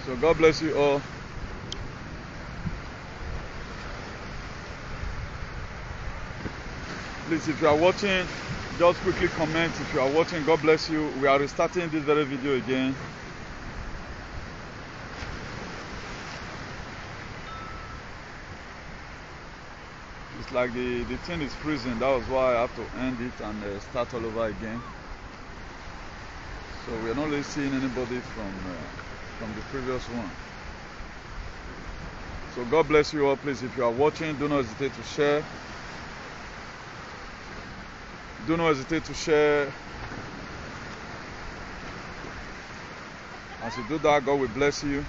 So God bless you all. Please, if you are watching, just quickly comment if you are watching. God bless you. We are restarting this very video again. It's like the thing is freezing. That was why I have to end it and start all over again. So we are not really seeing anybody from the previous one. So God bless you all. Please, if you are watching, do not hesitate to share. Do not hesitate to share. As you do that, God will bless you.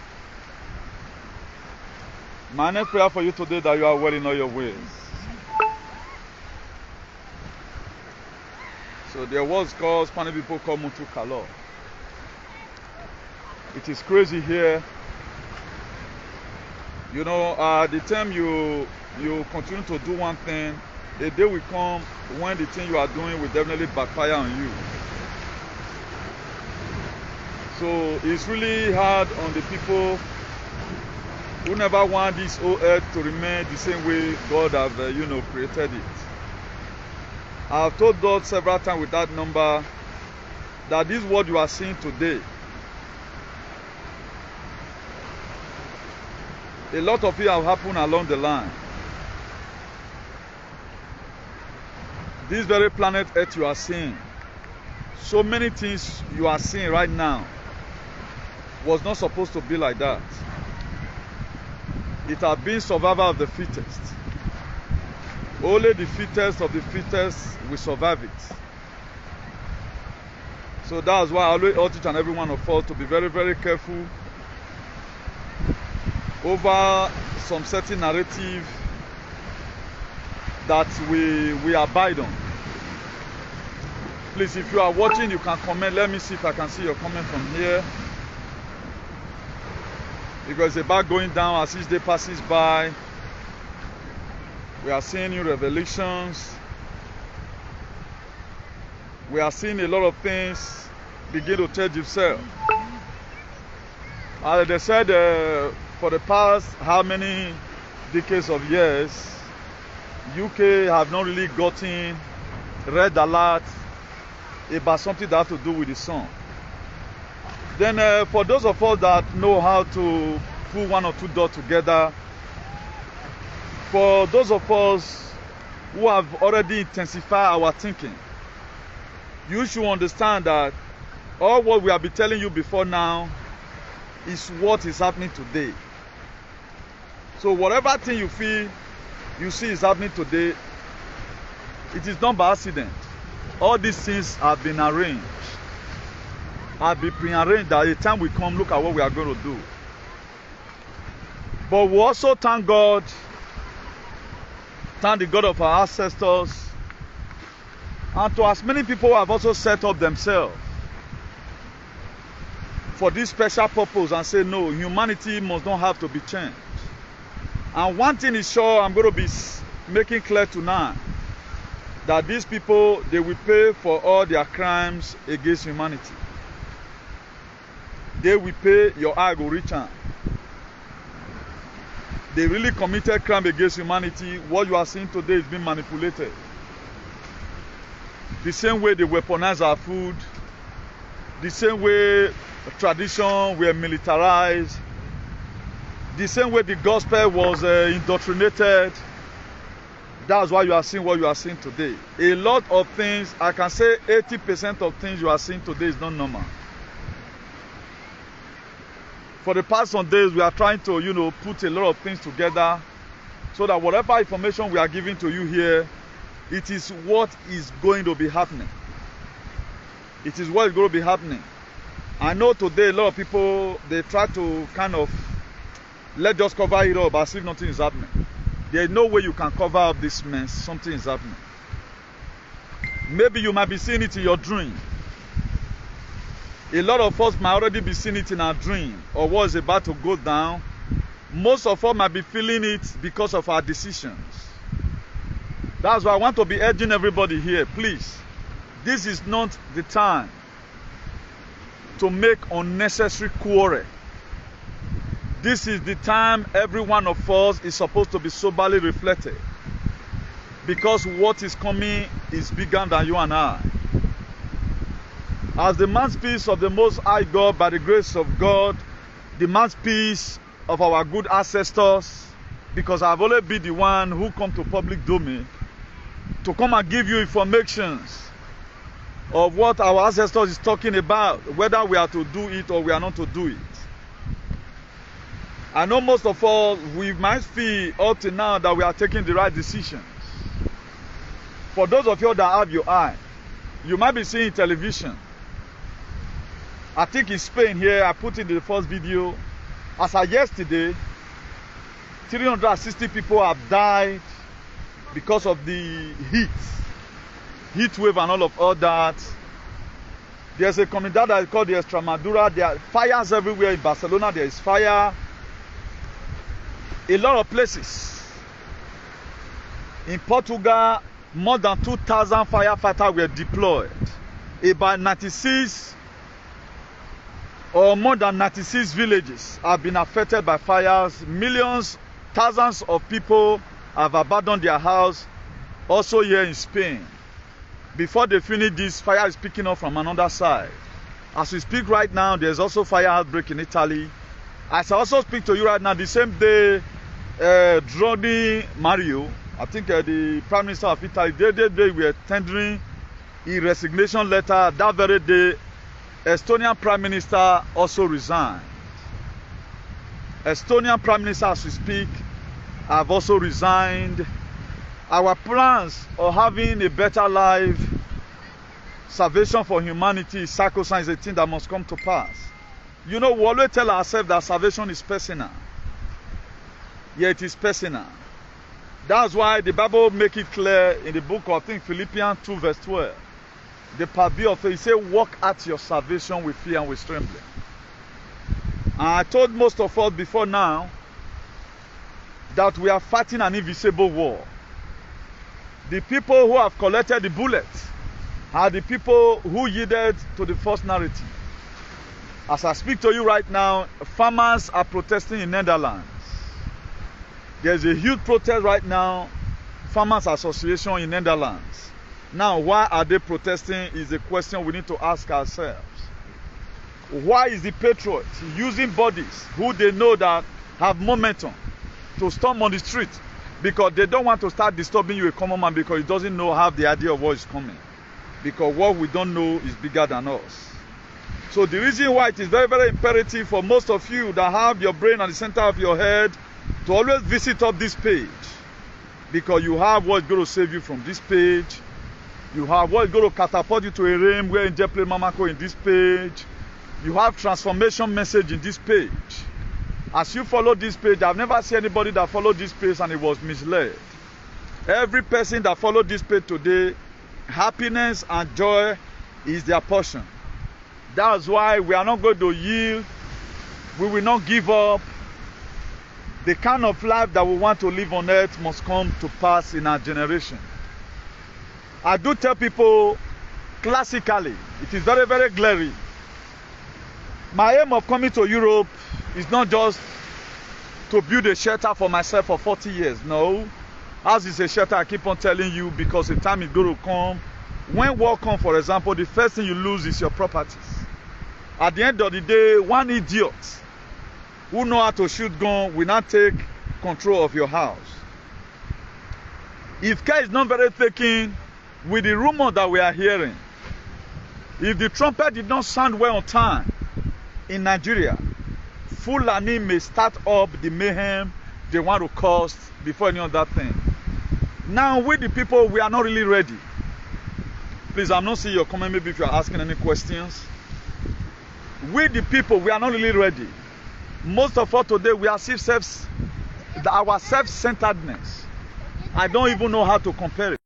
My next prayer for you today that you are well in all your ways. So there was called Spanish people call mucho calor. It is crazy here. You know, the time you continue to do one thing, a day will come when the thing you are doing will definitely backfire on you. So it's really hard on the people who never want this whole earth to remain the same way God have, created it. I have told God several times with that number that this is what you are seeing today. A lot of it have happened along the line. This very planet Earth you are seeing, so many things you are seeing right now was not supposed to be like that. It has been survival of the fittest. Only the fittest of the fittest will survive it. So that's why I always urge each and every one of us to be very, very careful over some certain narrative that we abide on. Please, if you are watching, you can comment. Let me see if I can see your comment from here. Because it's about going down as each day passes by. We are seeing new revelations. We are seeing a lot of things begin to change itself. As they said, for the past how many decades of years, UK have not really gotten red alert about something that has to do with the sun. Then for those of us that know how to put one or two dots together, for those of us who have already intensified our thinking, you should understand that all what we have been telling you before now is what is happening today. So whatever thing you feel, you see is happening today, it is not by accident. All these things have been arranged. Have been pre-arranged that the time will come, look at what we are going to do. But we also thank God, thank the God of our ancestors, and to as many people who have also set up themselves for this special purpose and say, no, humanity must not have to be changed. And one thing is sure, I'm going to be making clear tonight, that these people, they will pay for all their crimes against humanity. They will pay, your eye will reach out. They really committed crime against humanity. What you are seeing today is being manipulated. The same way they weaponize our food, the same way tradition were militarized, the same way the gospel was indoctrinated. That's why you are seeing what you are seeing today. A lot of things, I can say 80% of things you are seeing today is not normal. For the past some days, we are trying to, put a lot of things together so that whatever information we are giving to you here, it is what is going to be happening. It is what is going to be happening. I know today a lot of people, they try to kind of, let's just cover it up as if nothing is happening. There is no way you can cover up this mess. Something is happening. Maybe you might be seeing it in your dream. A lot of us might already be seeing it in our dream or what is about to go down. Most of us might be feeling it because of our decisions. That's why I want to be urging everybody here, please. This is not the time to make unnecessary quarrel. this is the time every one of us is supposed to be soberly reflected. Because what is coming is bigger than you and I. As the mouthpiece of the Most High God, by the grace of God, the mouthpiece of our good ancestors, because I've always been the one who come to public domain to come and give you informations of what our ancestors is talking about, whether we are to do it or we are not to do it. I know most of all, we might feel up to now that we are taking the right decisions. For those of you that have your eye, you might be seeing television. I think in Spain here, I put in the first video, as of yesterday, 360 people have died because of the heat wave and all that. There's a community that is called the Extremadura. There are fires everywhere. In Barcelona, there is fire. A lot of places. In Portugal, more than 2,000 firefighters were deployed. About 96 or more than 96 villages have been affected by fires. Millions, thousands of people have abandoned their house. Also here in Spain. Before they finish this, fire is picking up from another side. As we speak right now, there's also fire outbreak in Italy. As I also speak to you right now, the same day, Draghi Mario, I think the Prime Minister of Italy, they were tendering a resignation letter. That very day, Estonian Prime Minister also resigned. Estonian Prime Minister, as we speak, have also resigned. Our plans of having a better life, salvation for humanity, sacrosanct is a thing that must come to pass. You know, we always tell ourselves that salvation is personal. Yeah, it is personal. That's why the Bible makes it clear in the book of, I think, Philippians 2 verse 12. The part B of it, it says, walk at your salvation with fear and with trembling. And I told most of us before now that we are fighting an invisible war. The people who have collected the bullets are the people who yielded to the false narrative. As I speak to you right now, farmers are protesting in Netherlands. There's a huge protest right now, Farmers Association in Netherlands. Now, why are they protesting is a question we need to ask ourselves. Why is the patriots using bodies who they know that have momentum to storm on the street? Because they don't want to start disturbing you, a common man, because he doesn't know, have the idea of what is coming. Because what we don't know is bigger than us. So the reason why it is very, very imperative for most of you that have your brain at the center of your head to always visit up this page. Because you have what's going to save you from this page. You have what's going to catapult you to a realm where Angel Play Mamako in this page. You have transformation message in this page. As you follow this page, I've never seen anybody that followed this page and it was misled. Every person that followed this page today, happiness and joy is their portion. That's why we are not going to yield. We will not give up. The kind of life that we want to live on earth must come to pass in our generation. I do tell people classically, it is very, very glaring. My aim of coming to Europe is not just to build a shelter for myself for 40 years. No. As is a shelter, I keep on telling you, because the time is going to come. When war comes, for example, the first thing you lose is your properties. At the end of the day, one idiot who know how to shoot gun will not take control of your house. If care is not very taken with the rumor that we are hearing, if the trumpet did not sound well on time in Nigeria, Fulani may start up the mayhem they want to cause before any other thing. Now, with the people, we are not really ready. Please, I'm not seeing your comment, maybe if you are asking any questions. With the people, we are not really ready. Most of us today, we are our self-centeredness. I don't even know how to compare it.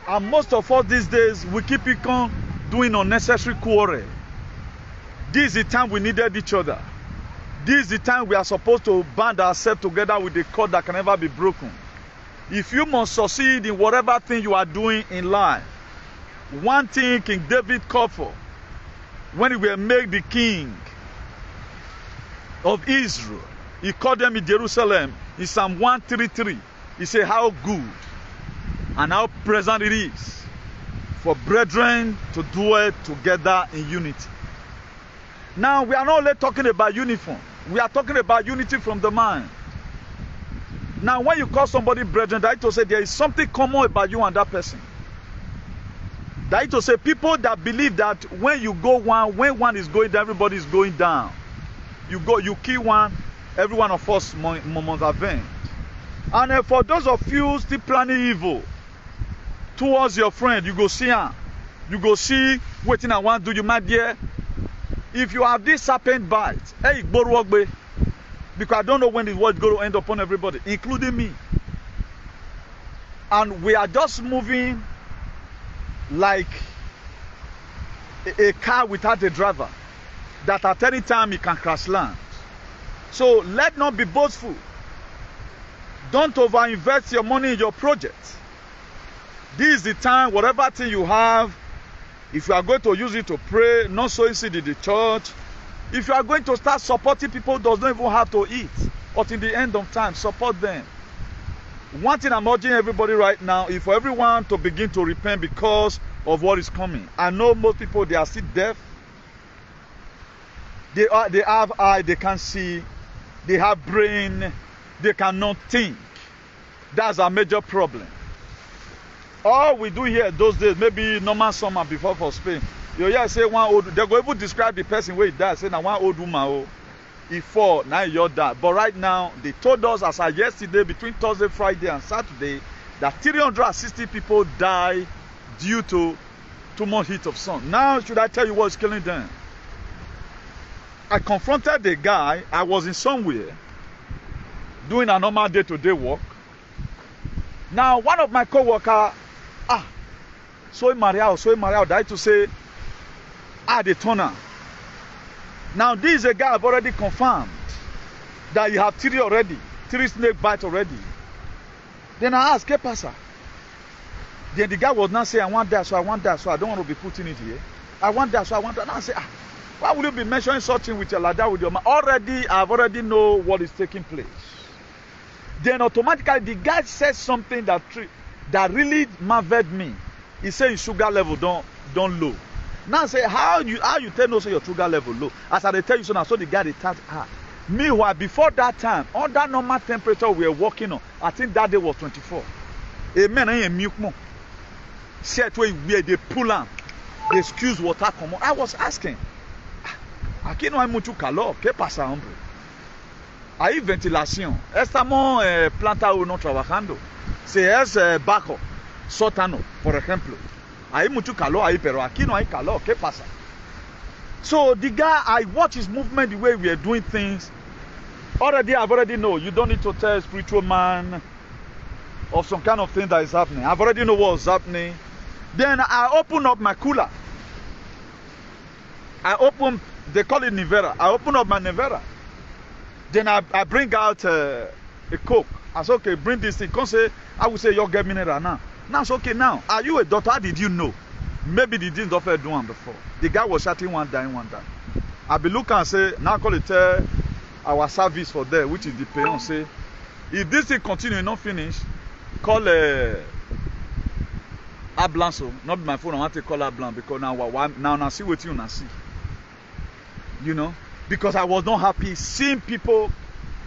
And most of us these days, we keep on doing unnecessary quarrel. This is the time we needed each other. This is the time we are supposed to band ourselves together with the cord that can never be broken. If you must succeed in whatever thing you are doing in life, one thing King David called for when he was made the king, of Israel. He called them in Jerusalem in Psalm 133. He said how good and how pleasant it is for brethren to dwell together in unity. Now, we are not only talking about uniform. We are talking about unity from the mind. Now, when you call somebody brethren, that is to say there is something common about you and that person. That is to say people that believe that when you go one, when one is going down, everybody is going down. You go, you kill one, every one of us must avenge. And for those of you still planning evil towards your friend, you go see him. You go see waiting I want to do you, my dear. If you have this serpent bite, hey, because I don't know when this word going to end upon everybody, including me. And we are just moving like a car without a driver, that at any time it can crash land. So let not be boastful. Don't over-invest your money in your project. This is the time, whatever thing you have, if you are going to use it to pray, not sowing seed in the church, if you are going to start supporting people who does not even have to eat, but in the end of time, support them. One thing I'm urging everybody right now is for everyone to begin to repent because of what is coming. I know most people, they are still deaf. They have eye, they can't see. They have brain, they cannot think. That's a major problem. All we do here those days, maybe normal summer before for Spain, you hear say one old, they go even describe the person where he died, say now one old woman, oh, he fall, now your dad. But right now, they told us as of yesterday, between Thursday, Friday, and Saturday, that 360 people died due to too much heat of sun. Now, should I tell you what's killing them? I confronted the guy. I was in somewhere doing a normal day-to-day work. Now, one of my co-workers, so Maria, died to say, the tunnel. Now, this is a guy I've already confirmed that you have three snake bites already. Then I asked, ¿Qué pasa? Then the guy was not saying, I want that, so I don't want to be putting it here. I want that, so I want that. And I say, why will you be mentioning something with your ladder with your man? I've already know what is taking place. Then automatically the guy said something that really marveled me. He said his sugar level don't low. Now I say, how you tell no say your sugar level low? As I tell you so now, so the guy they start high. Meanwhile, before that time, on that normal temperature we were working on, I think that day was 24. Amen. I am milk more. Set where they pull on, they excuse water come on. I was asking, aquí no hay mucho calor, ¿qué pasa, hombre? Hay ventilación. Estamos planta uno trabajando. Si es bajo, sótano, por ejemplo. Hay mucho calor ahí, pero aquí no hay calor. ¿Qué pasa? So the guy, I watch his movement, the way we are doing things. I've already know. You don't need to tell a spiritual man of some kind of thing that is happening. I've already know what's happening. Then I open up my cooler. They call it Nivera. I open up my Nivera. Then I bring out a Coke. I say, okay, bring this thing. I will say, you get mineral now. Now it's okay now. Are you a doctor? How did you know? Maybe they didn't offer do one before. The guy was shouting one down. I be looking and say, now call it our service for there, which is the payon. Say, if this thing continue not finish, call Ablan. So not my phone. I want to call Ablan because now see what you now see. You know, because I was not happy seeing people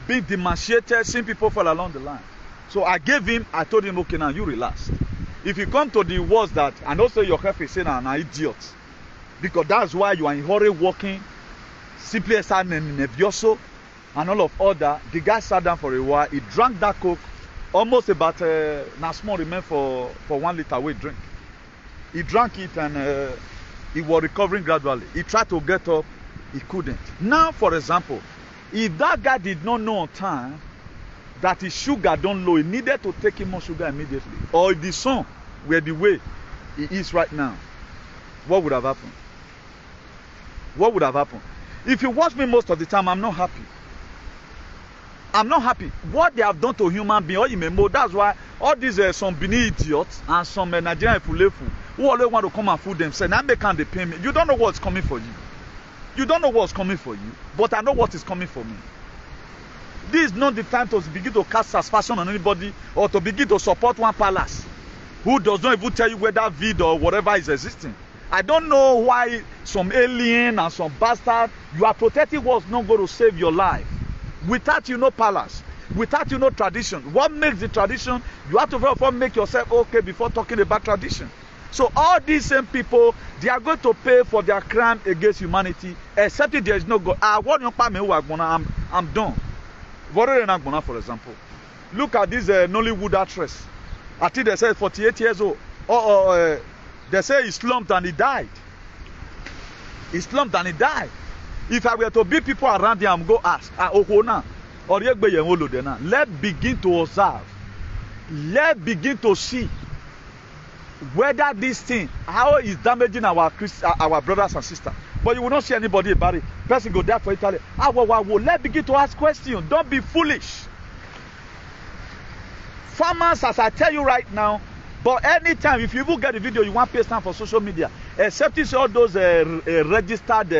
being demarcated, seeing people fall along the line. So I told him, okay, now you relax. If you come to the words that, and also your health is saying an idiot, because that's why you are in hurry walking, simply as an nervioso, and all of other. The guy sat down for a while. He drank that Coke, almost about now small remain for 1 liter weight drink. He drank it and he was recovering gradually. He tried to get up, he couldn't. Now, for example, if that guy did not know on time that his sugar don't low, he needed to take him more sugar immediately. Or if the sun were the way he is right now, what would have happened? What would have happened? If you watch me most of the time, I'm not happy. I'm not happy. What they have done to human being, that's why all these some Benin idiots and some Nigerian fulefu who always want to come and fool themselves, now they can't pay me. You don't know what's coming for you. You don't know what's coming for you, but I know what is coming for me. This is not the time to begin to cast aspersion on anybody or to begin to support one palace who does not even tell you whether vid or whatever is existing. I don't know why some alien and some bastard, you are protecting what's not going to save your life. Without you, no palace. Without you, no tradition. What makes the tradition? You have to first make yourself okay before talking about tradition. So all these same people, they are going to pay for their crime against humanity, except if there is no God. I'm done. For example, look at this Nollywood actress. I think they said 48 years old. They say he slumped and he died. He slumped and he died. If I were to be people around there, I'm go ask. Let's begin to observe. Let's begin to see whether this thing, how is damaging our brothers and sisters. But you will not see anybody about it. Person go there for Italy. Let's begin to ask questions. Don't be foolish. Farmers, as I tell you right now, but anytime, if you even get the video, you want to pay time for social media, except it's all those registered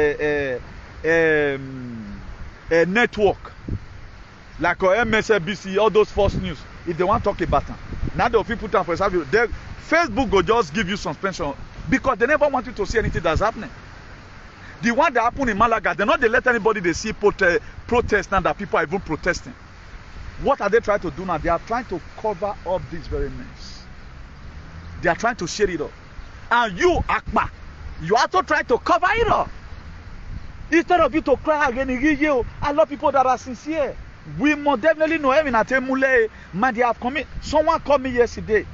network, like MSNBC, all those false news, if they want to talk about them. Now the people put down, for example, Facebook will just give you suspension because they never want you to see anything that's happening. The one that happened in Malaga, they let anybody they see protest now that people are even protesting. What are they trying to do now? They are trying to cover up this very mess. They are trying to share it up. And you, Akpa, you are also trying to cover it up. Instead of you to cry again, I love people that are sincere. We must definitely know him in Atemule. Man, they have committed. Someone called me yesterday.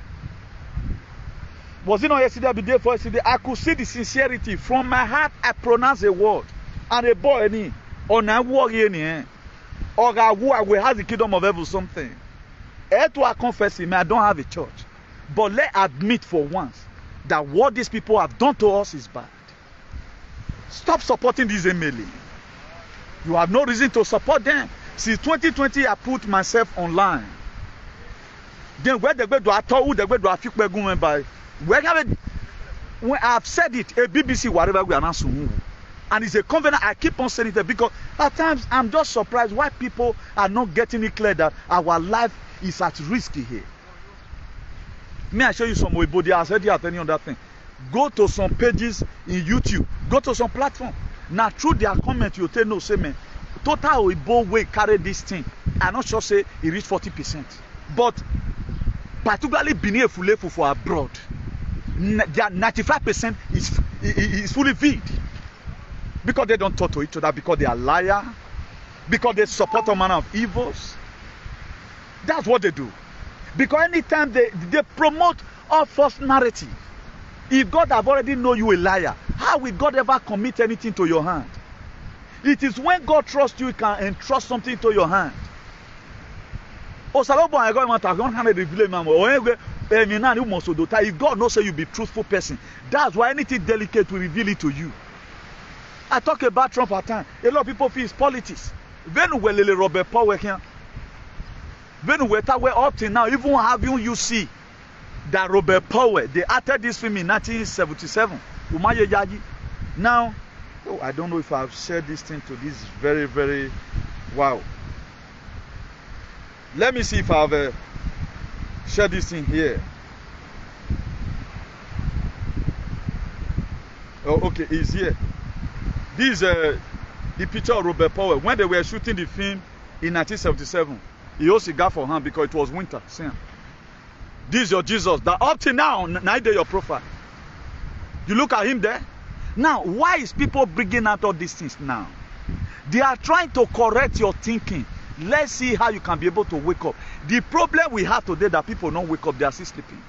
Was it not yesterday or the day before yesterday? I could see the sincerity. From my heart, I pronounce a word. And a boy, any, on a war, any, or I will have the kingdom of heaven something. To I confess him, I don't have a church. But let's admit for once that what these people have done to us is bad. Stop supporting these MLA. You have no reason to support them. Since 2020, I put myself online. Then where they go to Atowu, they go to Afikpegun by. When I've said it, a BBC, whatever we are not soon. And it's a covenant, I keep on saying it because at times I'm just surprised why people are not getting it clear that our life is at risk here. May I show you some Weibo? They are already at any other thing. Go to some pages in YouTube. Go to some platform. Now through their comment, you tell no say man, total Weibo way carry this thing. I'm not sure say it reach 40%. But particularly Benin Efulefu for abroad, their 95% is fully feed. Because they don't talk to each other, because they are liars, because they support a man of evils. That's what they do. Because anytime they promote a false narrative, if God have already known you a liar, how will God ever commit anything to your hand? It is when God trusts you, he can entrust something to your hand. If God knows you be truthful person, that's why anything delicate will reveal it to you. I talk about Trump at times. A lot of people feel it's politics. When we Robert Powell here, when we up till now, even having you see that Robert Powell, they acted this film in 1977. Now, I don't know if I've shared this thing to this very, very wow. Let me see if I've shared this thing here. Oh, okay, it's here. This is the picture of Robert Powell when they were shooting the film in 1977. He holds a cigar for hand because it was winter. See? This is your Jesus. That up to now, neither your profile. You look at him there. Now, why is people bringing out all these things now? They are trying to correct your thinking. Let's see how you can be able to wake up. The problem we have today that people don't wake up, they are still sleeping.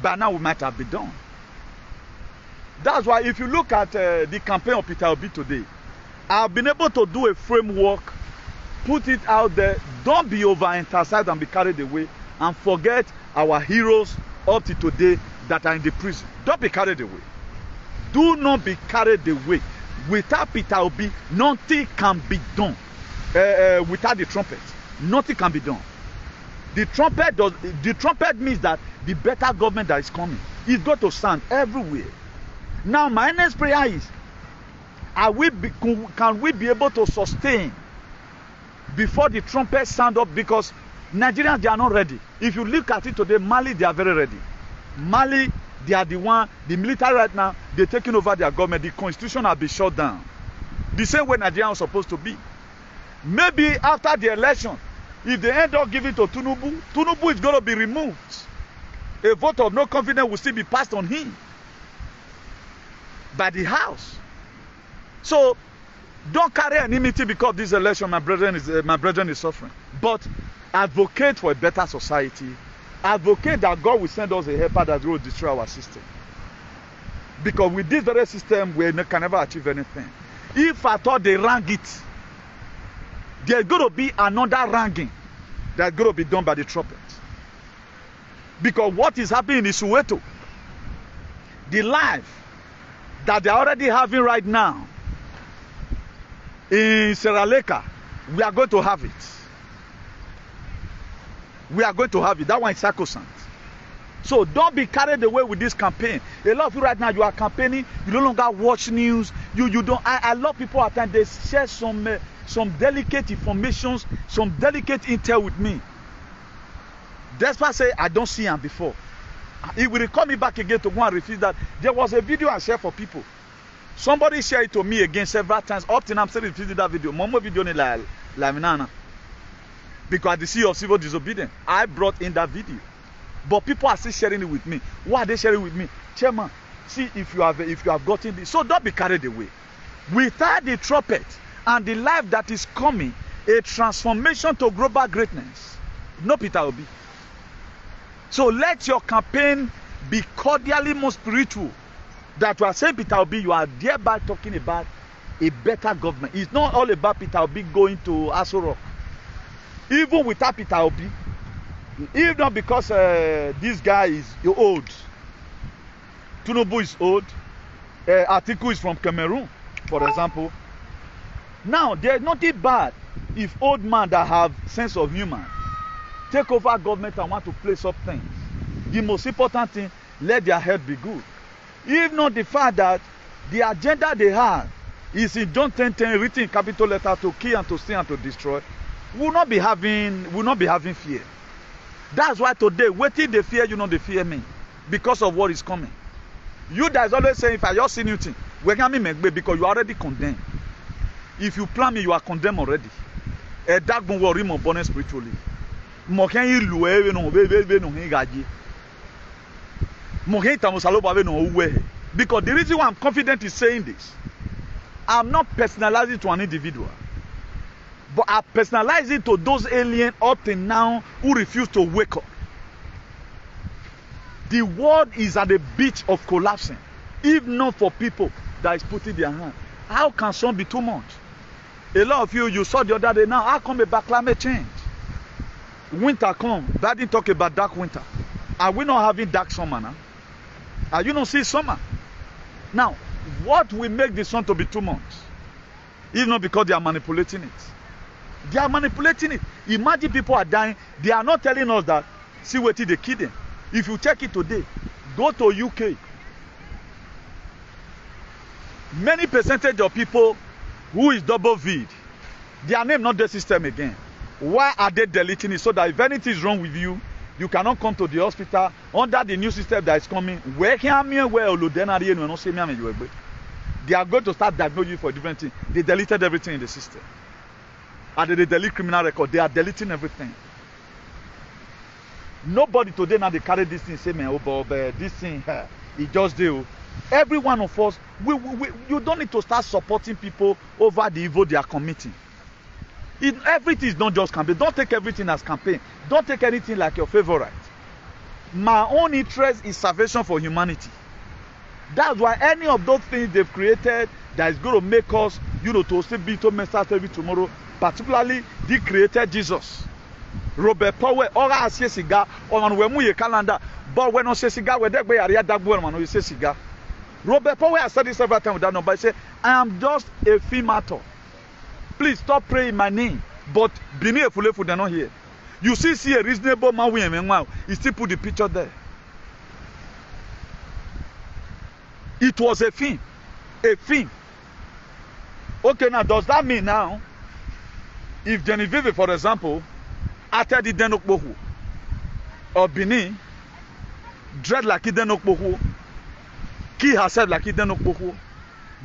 By now, we might have been done. That's why if you look at the campaign of Peter Obi today, I've been able to do a framework, put it out there. Don't be over-emphasized and be carried away, and forget our heroes up to today that are in the prison. Don't be carried away. Do not be carried away. Without Peter Obi, nothing can be done. Without the trumpet, nothing can be done. The trumpet means that the better government that is coming is going to stand everywhere. Now, my next prayer is, can we be able to sustain before the trumpets sound up? Because Nigerians, they are not ready. If you look at it today, Mali, they are very ready. Mali, they are the military right now, they're taking over their government. The constitution has been shut down. The same way Nigeria was supposed to be. Maybe after the election, if they end up giving to Tinubu, Tinubu is going to be removed. A vote of no confidence will still be passed on him by the House. So, don't carry enmity because of this election, my brethren is suffering. But advocate for a better society. Advocate that God will send us a helper that will destroy our system. Because with this very system, we can never achieve anything. If I thought they rang it, there's going to be another ranking that's going to be done by the trumpet. Because what is happening in Soweto, the life that they're already having right now in Seraleka, we are going to have it. We are going to have it. That one is sacrosanct. So don't be carried away with this campaign. A lot of you right now, you are campaigning, you no longer watch news. You don't. I love people at times, they share some delicate informations, some delicate intel with me. That's why I say I don't see him before. It will call me back again to go and refuse that. There was a video I shared for people. Somebody shared it to me again several times. Up till now, I'm still refusing that video. Momo video ni la minana. Because the sea of civil disobedience, I brought in that video. But people are still sharing it with me. Why are they sharing it with me? Chairman, see if you have gotten this. So don't be carried away. Without the trumpet and the life that is coming, a transformation to global greatness. No Peter Obi. So let your campaign be cordially more spiritual. That you are saying Peter Obi, you are thereby talking about a better government. It's not all about Peter Obi going to Aso Rock. Even without Peter Obi, if not because this guy is old, Tinubu is old, Atiku is from Cameroon, for example. Now, there's nothing bad if old man that have sense of humor take over government and want to place up things. The most important thing, let their head be good. If not the fact that the agenda they have is in John 10:10 written in capital letter to kill and to steal and to destroy, will not be having fear. That's why today, waiting they fear you, not they fear me, because of what is coming. You that is always saying, if I just see new thing, we can me make because you are already condemned. If you plan me, you are condemned already. A dark one worry more born spiritually. Because the reason why I'm confident in saying this, I'm not personalizing it to an individual, but I personalize it to those aliens up till now who refuse to wake up. The world is at the beach of collapsing, if not for people that is putting their hand. How can some be too much? A lot of you saw the other day now, how come about climate change? Winter come, that didn't talk about dark winter. Are we not having dark summer now? Are you not seeing summer? Now, what will make the sun to be too much? If not because they are manipulating it. They are manipulating it. Imagine people are dying. They are not telling us that, see what they kill them. If you check it today, go to UK. Many percentage of people who is double V'd, their name not the system again. Why are they deleting it? So that if anything is wrong with you, you cannot come to the hospital under the new system that is coming. They are going to start diagnosing you for different things. They deleted everything in the system. And they delete criminal record. They are deleting everything. Nobody today now they carry this thing say, man, oh, this thing it just do. Every one of us, you don't need to start supporting people over the evil they are committing. Everything is not just campaign. Don't take everything as campaign. Don't take anything like your favorite. My own interest is salvation for humanity. That's why any of those things they've created that is going to make us, to still be to message every tomorrow, particularly they created Jesus. Robert Powell, all I say cigar, or on when we calendar, but when I say cigar, we're there, I that when you say cigar. Robert Powell has said this several times with that number. He said, I am just a film actor. Please stop praying my name. But Bini Efulefu, they're not here. You see a reasonable man, he still put the picture there. It was a film. A film. Okay, now does that mean now, if Genevieve, for example, after the Denokbohu, or Bini, dread like Idenokbohu, kill herself like Idenokbohu,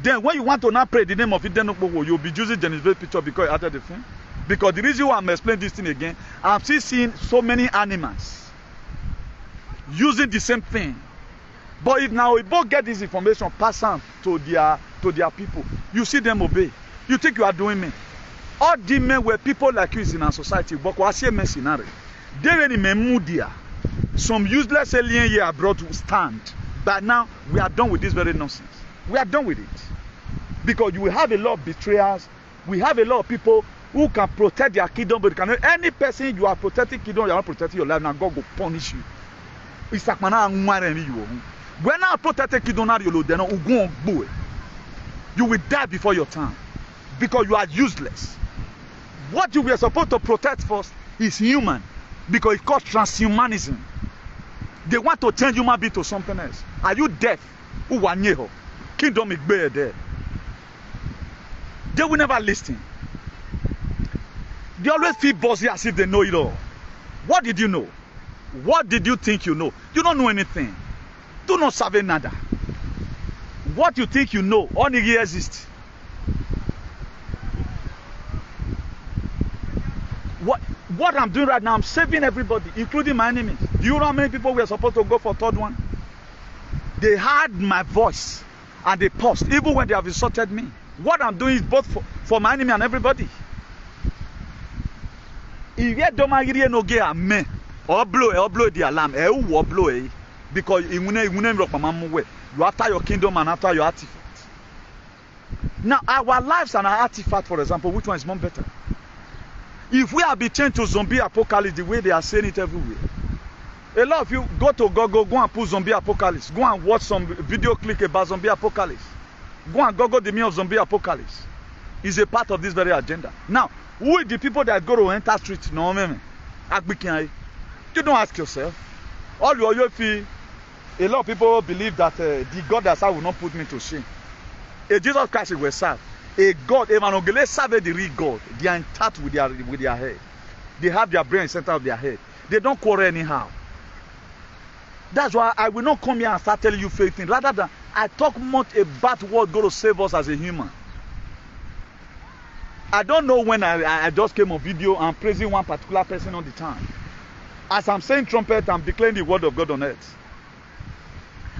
then when you want to now pray the name of Idenokbohu, you'll be using Genevieve's picture because after the thing? Because the reason why I'm explaining this thing again, I'm still seeing so many animals using the same thing. But if now we both get this information, pass on to their people, you see them obey. You think you are doing me. All the men were people like you is in our society, but we see men scenario. They were in Memudia. Some useless alien here abroad to stand. But now we are done with this very nonsense. We are done with it. Because you will have a lot of betrayers. We have a lot of people who can protect their kingdom, but any person you are protecting kingdom, you are not protecting your life, now God will punish you. It's like when I protect kingdom, you will die before your time because you are useless. What you were supposed to protect first is human, because it's called transhumanism. They want to change human being to something else. Are you deaf? Kingdom is there. They will never listen. They always feel bossy as if they know it all. What did you know? What did you think you know? You don't know anything. Do not serve nada. What you think you know only exists. What I'm doing right now, I'm saving everybody, including my enemies. Do you know how many people were supposed to go for third one? They heard my voice and they paused, even when they have insulted me. What I'm doing is both for my enemy and everybody. If you don't know me, or blow the alarm, or blow because you after your kingdom and after your artifact. Now our lives and our artifact, for example, which one is more better? If we are changed to zombie apocalypse the way they are saying it everywhere, a lot of you go to Google, go and put zombie apocalypse, go and watch some video clip about zombie apocalypse, go and Google the meaning of zombie apocalypse. Is a part of this very agenda. Now, who are the people that go to enter street? No, man. You don't ask yourself. All you feel, a lot of people believe that the God that serve will not put me to shame. A Jesus Christ will serve. A God, Emmanuel serve the real God. They are in touch with their head. They have their brain in the center of their head. They don't quarrel anyhow. That's why I will not come here and start telling you fake things. Rather than I talk much about what God will save us as a human. I don't know when I just came on video and praising one particular person all the time. As I'm saying trumpet, I'm declaring the word of God on earth.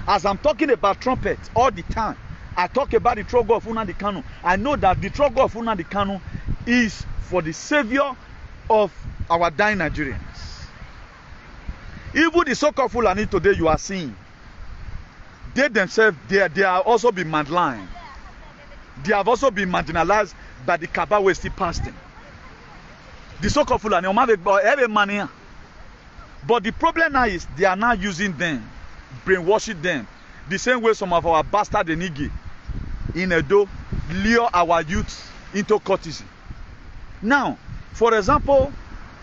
As I'm talking about trumpet all the time, I talk about the true God of Nnamdi Kanu. I know that the true God of Nnamdi Kanu is for the savior of our dying Nigerians. Even the so-called Fulani today you are seeing, they themselves, they are also been marginalized. They have also been marginalized by the Kaaba West fasting. The so-called Fulani, every man here. But the problem now is they are now using them, brainwashing them, the same way some of our bastard Enigi in Edo lure our youth into courtesy. Now, for example,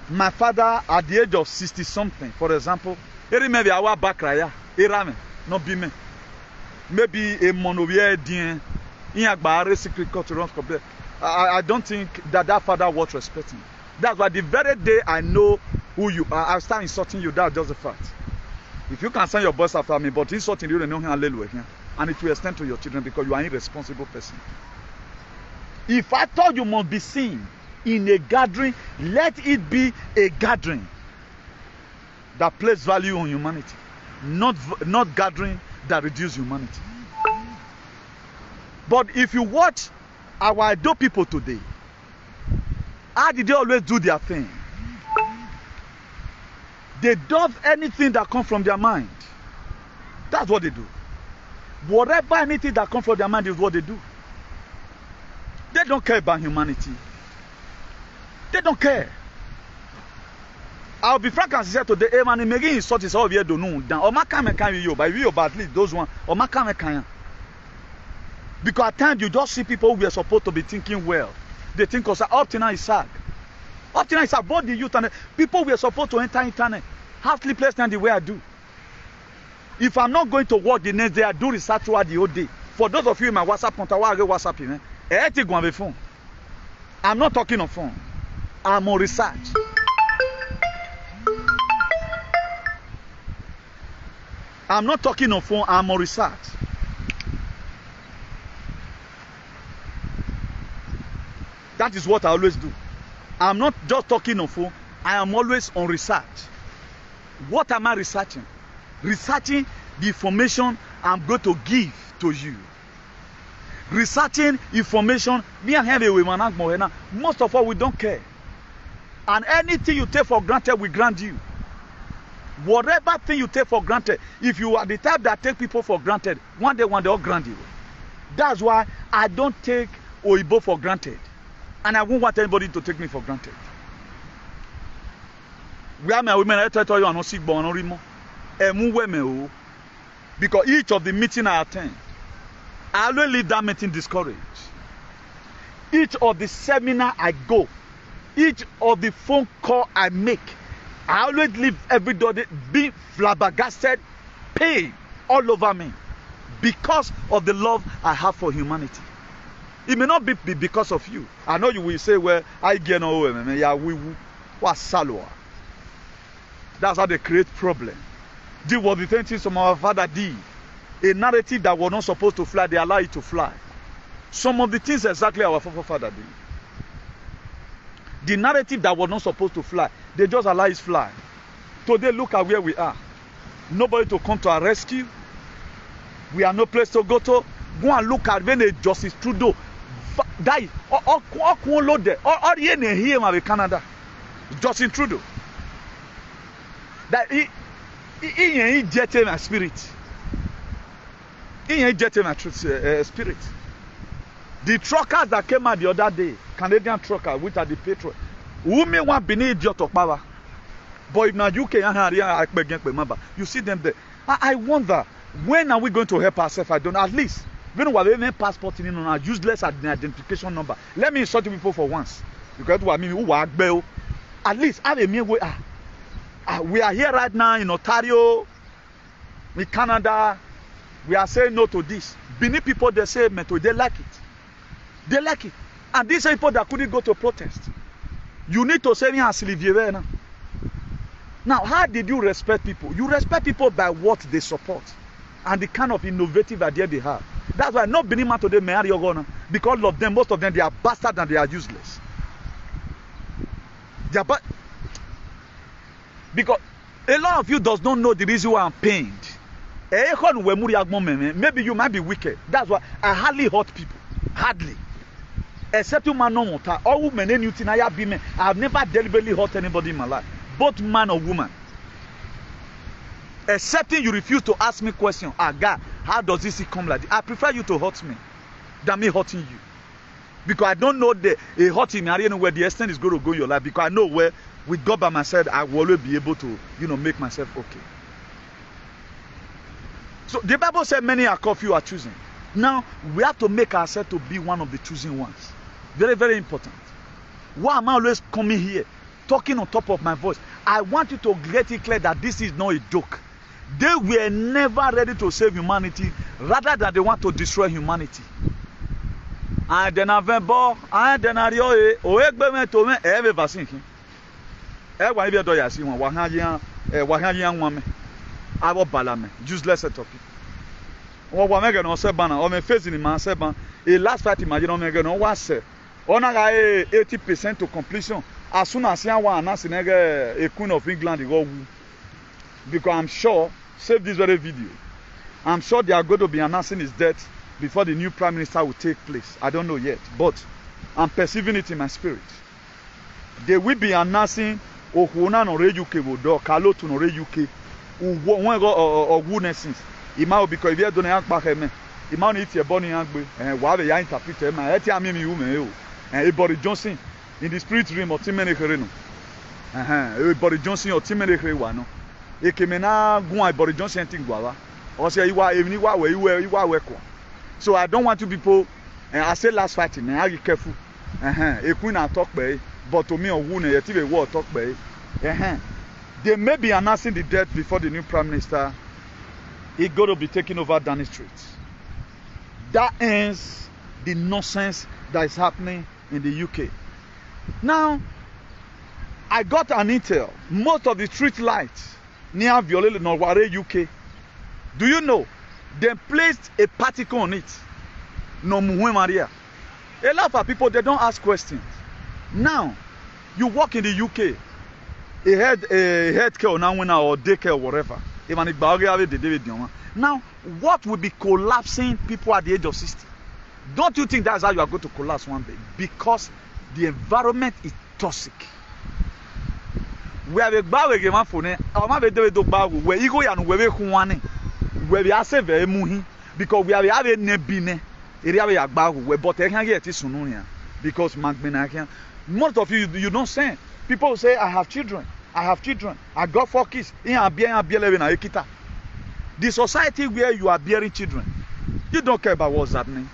my father at the age of 60 something, for example, maybe our bakraya, not be me. Maybe a monowia dien, in secret court runs complete. I don't think that father was respecting. That's why the very day I know who you are, I'll start insulting you. That's just a fact. If you can send your boss after me, but insulting you, know him, and it will extend to your children because you are an irresponsible person. If I thought you must be seen in a gathering, let it be a gathering that places value on humanity, not gathering that reduces humanity. But if you watch our Edo people today, how did they always do their thing? They do anything that comes from their mind. That's what they do. Whatever anything that comes from their mind is what they do. They don't care about humanity. They don't care. I'll be frank and sincere today. Hey man, making insult is all we don't know. Oma kame kan you, but we at least those one. Oma kame kan. Because at times you just see people who are supposed to be thinking well. They think us up to now is sad. Up to now is sad. Both the youth and the people we are supposed to enter internet have sleepless night the way I do. If I'm not going to work the next day, I do research throughout the whole day. For those of you in my WhatsApp contact, I get WhatsApp, I'm not talking on phone. I'm on research. I'm not talking on phone. I'm on research. That is what I always do. I'm not just talking on phone. I am always on research. What am I researching? Researching the information I'm going to give to you. Researching information. Most of all, we don't care. And anything you take for granted, we grant you. Whatever thing you take for granted, if you are the type that take people for granted, one day all grant you. That's why I don't take Oyibo for granted. And I won't want anybody to take me for granted. Where my women, I tell you, I'm not sick, but I'm not. Because each of the meetings I attend, I always leave that meeting discouraged. Each of the seminar I go, each of the phone call I make, I always leave everybody being flabbergasted, pain all over me because of the love I have for humanity. It may not be because of you. I know you will say, well, I get no way, yeah, we was salwa. That's how they create problem. This was the same thing some of our father did. A narrative that was not supposed to fly, they allow it to fly. Some of the things exactly our father did. The narrative that was not supposed to fly, they just allow it fly. Today, look at where we are. Nobody to come to our rescue. We have no place to go to. Go and look at when Justice Trudeau die. All Canada. Justin Trudeau. That he jetted my spirit. He jetted my spirit. The truckers that came out the other day, Canadian truckers, which are the petrol, who may want be idiot of power. But if not UK, you see them there. I wonder, when are we going to help ourselves? I don't know. At least, when we have a passport in our useless identification number. Let me insult people for once. Because I mean, at least have a mere way. We are here right now in Ontario, in Canada. We are saying no to this. Benin people, they say, they like it. They like it. And these people that couldn't go to protest. You need to say me as Olivier now. Now, how did you respect people? You respect people by what they support and the kind of innovative idea they have. That's why not Benin man today marry Ogona, because of them, most of them, they are bastards and they are useless. They are because a lot of you does not know the reason why I'm pained. Maybe you might be wicked. That's why I hardly hurt people. Hardly. Except you man no more. All women I have never deliberately hurt anybody in my life. Both man or woman. Excepting you refuse to ask me question. God, how does this come like this? I prefer you to hurt me than me hurting you. Because I don't know the hurting me. I don't know where the extent is going to go in your life. Because I know where with God by my side, I will always be able to, make myself okay. So the Bible said many are called, few are choosing. Now, we have to make ourselves to be one of the choosing ones. Very, very important. Why am I always coming here, talking on top of my voice? I want you to get it clear that this is not a joke. They were never ready to save humanity, rather than they want to destroy humanity. And then I went back, and then I went to me, every vaccine. I useless set of people. What we make no say banner, on facing in man say ban. A last fight imagine on make no was say. On a 80% to completion. As soon as you want announce a Queen of England go. Because I'm sure, save this very video. I'm sure they are going to be announcing his death before the new Prime Minister will take place. I don't know yet, but I'm perceiving it in my spirit. They will be announcing Ohuna no re UK wodo, Kalotu no re UK. When go Ogunessins. Ima because if you don't have back me, Ima need your body angbe and why they interpret my eti me you and Boris Johnson in the spirit realm or Timene Hereno. Boris Johnson or Timene Hereno. Ekemena go Boris Johnson thing gwawa. Or say you are even you are work. So I don't want you people and I say last fighting, I be careful. A queen I talk by, but to me or wound a TV war talk by. They may be announcing the death before the new Prime Minister. He's going to be taking over Downing Street. That ends the nonsense that is happening in the UK. Now, I got an intel. Most of the street lights near Violele Norware UK, do you know, they placed a particle on it. No Muhwe Maria. A lot of people, they don't ask questions. Now, you walk in the UK, a healthcare or daycare or whatever. Now, what will be collapsing people at the age of 60? Don't you think that's how you are going to collapse one day? Because the environment is toxic. We have a bad game for ne. Where you go and where we are very muhi because we have a nebine. Area we are bad but I can't get it soon because most of you don't say. People say I have children. I got 4 kids. The society where you are bearing children, you don't care about what's happening.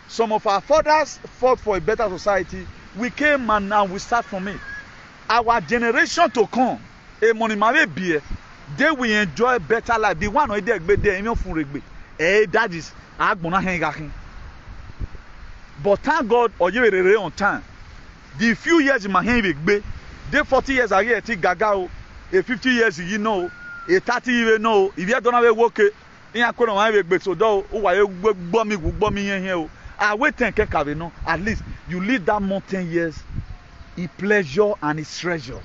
Some of our fathers fought for a better society. We came and now we start from it. Our generation to come, they will enjoy better life. The one who they that is but thank God on time. The few years in my hand, the 40 years I get gaga, a 50 years you know, a 30 years know. If you don't have a work, so I wait and at least you live that more 10 years in pleasure and its treasure.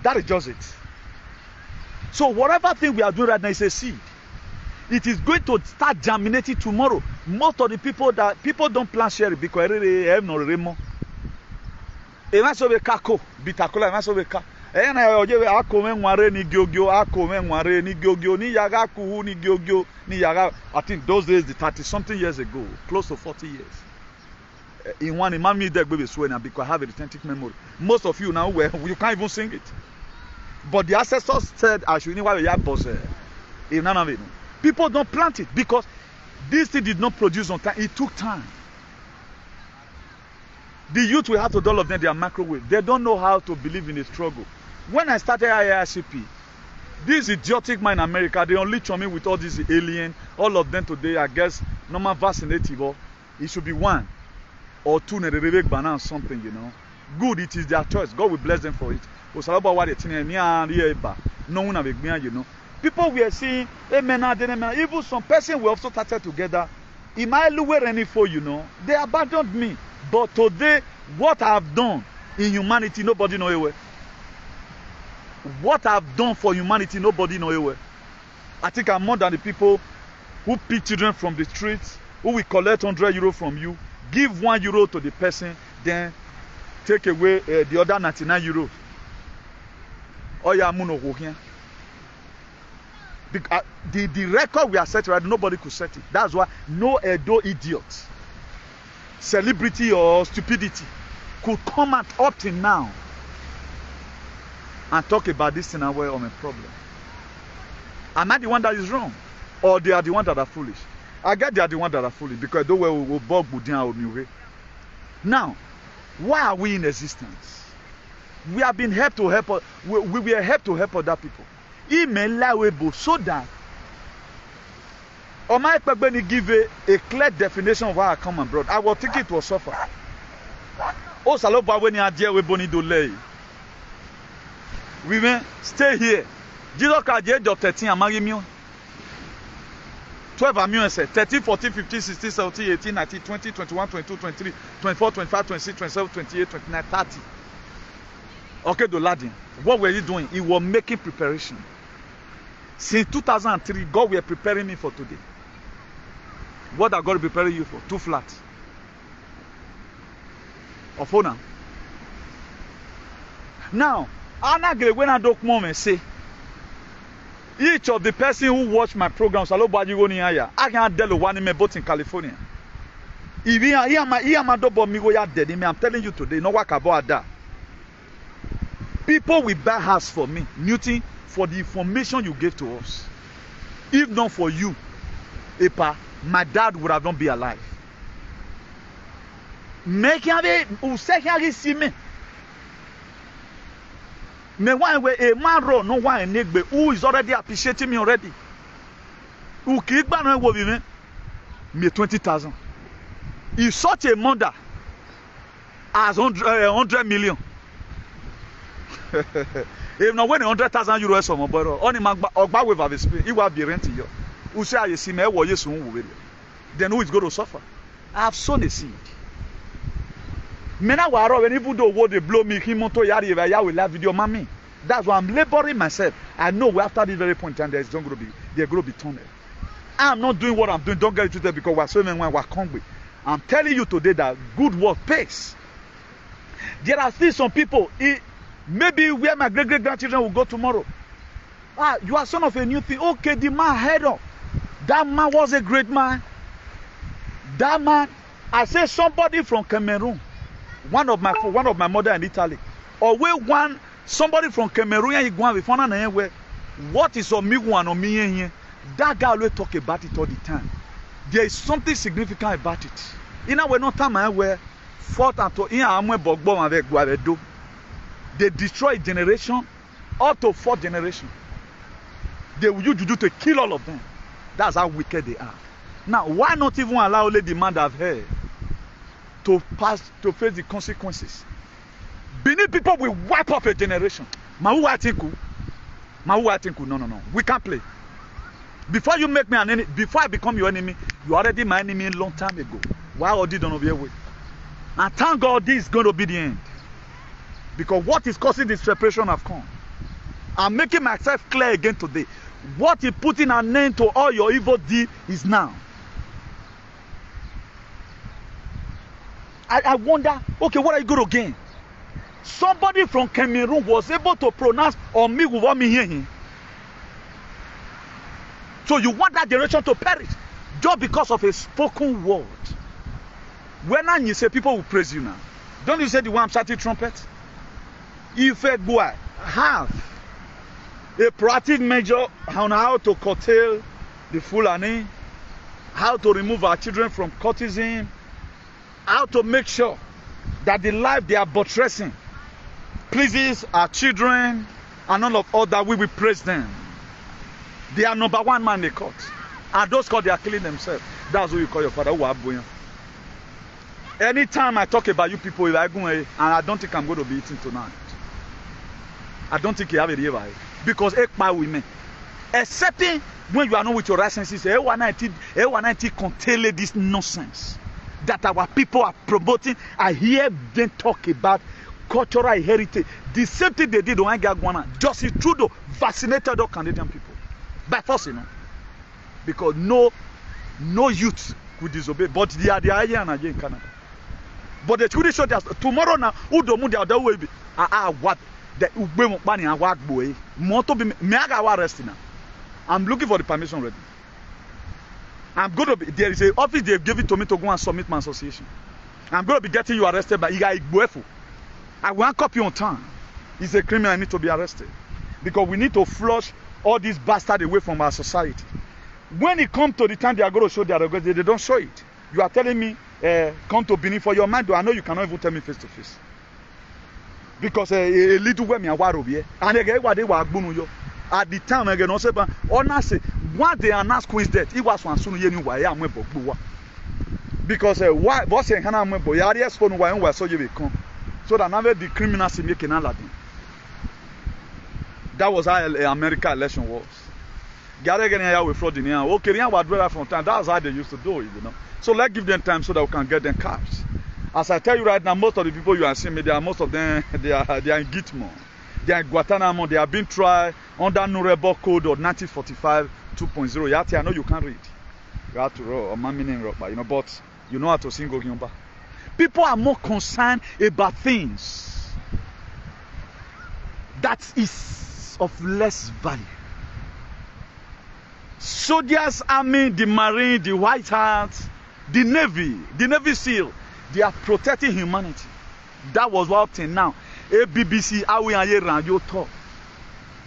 That is just it. So whatever thing we are doing right now is a seed. It is going to start germinating tomorrow. Most of the people don't plant cherry because they have no remo. E ma so be kako bitakola ma so be ka. E na oje we akome nware ni giogio akome nware ni giogio ni yaga kuhu ni giogio ni yaga. I think those days, the 30 something years ago, close to 40 years. In one man me there baby swear because I have a authentic memory. Most of you now you can't even sing it. But the ancestors said I should know why you have boss. None of it. People don't plant it because this thing did not produce on time. It took time. The youth will have to do all of them, they are microwave. They don't know how to believe in the struggle. When I started IIRCP, this idiotic man in America, they only show me with all these alien, all of them today, I guess, normal vaccinated, it should be 1 or 2 banana something, you know. Good, it is their choice. God will bless them for it. You know. People we are seeing, even some person we also started together. In my for you know, they abandoned me. But today, what I have done in humanity, nobody knows anywhere. What I have done for humanity, nobody knows anywhere. I think I'm more than the people who pick children from the streets, who will collect €100 from you, give €1 to the person, then take away the other €99. Oh yeah, the record we are setting right, nobody could set it. That's why no Edo idiot, celebrity or stupidity could come out up till now and talk about this thing away on a problem. Am I the one that is wrong? Or they are the ones that are foolish? I get they are the ones that are foolish because they will bug Budian. Now, why are we in existence? We have been helped to help. We were helped to help other people. So that or my Pebeni give a clear definition of why I come abroad. I will think it will suffer. Oh, Saloba when you are there with Boni Dole. Women, stay here. Jesus at the age of 13 and marry me. 12 and 13, 14, 15, 16, 17, 18, 19, 20, 21, 22, 23, 24, 25, 26, 27, 28, 29, 30. Okay, the Ladin. What were you doing? He was making preparation. Since 2003, God were preparing me for today. What are God preparing you for? 2 flats. Of honor. Now, when I don't moment say, each of the person who watch my programs, I can tell one in both in California. I'm telling you today, no work about that. People will buy house for me, Newton, for the information you gave to us. If not for you, Epa, my dad would have not been alive. Me one way a man no one who is already appreciating me already. Ukigba no wo bi me 20,000. If such a mother has 100 million, if not when 100,000 euros from my brother, only Ogba with a spirit, he will be renting you. Who say I see me, then who is going to suffer? I have sown a seed. Mena waro when even though what they blow me, him to yari ya will have video mommy. That's why I'm laboring myself. I know after this very point in time there's going to be tunnel. I'm not doing what I'm doing. Don't get it twisted because we're swimming when we're hungry. I'm telling you today that good work pays. There are still some people, maybe where my great-great-grandchildren will go tomorrow. You are son of a new thing. Okay, the man heard of. That man was a great man. That man, I say somebody from Cameroon, one of my mother in Italy, or somebody from Cameroon, what is on me one on me here? That guy always talk about it all the time. There is something significant about it. You know, we're not time where fought and to they destroy a generation up to 4th generation. They will use juju to kill all of them. That's how wicked they are. Now, why not even allow only the man that have heard to face the consequences? Benin people will wipe up a generation. No. We can't play. Before you make me an enemy, before I become your enemy, you already my enemy a long time ago. Why all this don't over way? And thank God this is going to be the end. Because what is causing this separation have come. I'm making myself clear again today. What is putting an end to all your evil deeds is now. I wonder, okay, what are you going to gain? Somebody from Cameroon was able to pronounce on me without me hearing. So you want that generation to perish just because of a spoken word. When you say people will praise you now, don't you say the one shouting trumpet? If a guy have a proactive measure on how to curtail the Fulani, how to remove our children from courtesan, how to make sure that the life they are buttressing pleases our children and all of all that, we will praise them. They are number one man in the court. And those court, they are killing themselves. That's what you call your father. Anytime I talk about you people, and I don't think I'm going to be eating tonight. I don't think you have a river. Because women, excepting when you are not with your right senses, A190 contain this nonsense that our people are promoting. I hear them talk about cultural heritage. The same thing they did on Gagwana. Justin Trudeau vaccinated all Canadian people. By force, you know. Because no youth could disobey. But they are here and again in Canada. But the Swedish soldiers, tomorrow now, who don't move the other way, what? The Ube Mokbani and Wag Boy, Moto be Meagawa arresting now. I'm looking for the permission ready. I'm going to be, there is an office they've given to me to go and submit my association. I'm going to be getting you arrested by Iga Igboefu. I want copy on time. He's a criminal, I need to be arrested. Because we need to flush all these bastards away from our society. When it comes to the time they are going to show their records, they don't show it. You are telling me, come to Benin for your mind, I know you cannot even tell me face to face. Because a little way me aware of here, and again what they were yo. At the time again, also, but honestly, what they announced Queen's death, it was one soon you why I'm because why boss and Hannah Mwebo, Yarias phone why we saw you become. So that never the criminals making Aladdin. That was how American election was. Getting here with fraud in here. Okay, they were from time. That's how they used to do it, you know. So let's give them time so that we can get them caps. As I tell you right now, most of the people you are seeing, most of them they are in Gitmo, they are in Guantanamo. They have been tried under Nuremberg Code of 1945 2.0. Yati, I know you can't read. You have to roll or meaning you know, but you know how to sing Ogiyomba. People are more concerned about things that is of less value. Soldiers, army, the marine, the White Hats, the Navy SEAL. They are protecting humanity. That was what up till now. BBC, Awi and Radio Talk.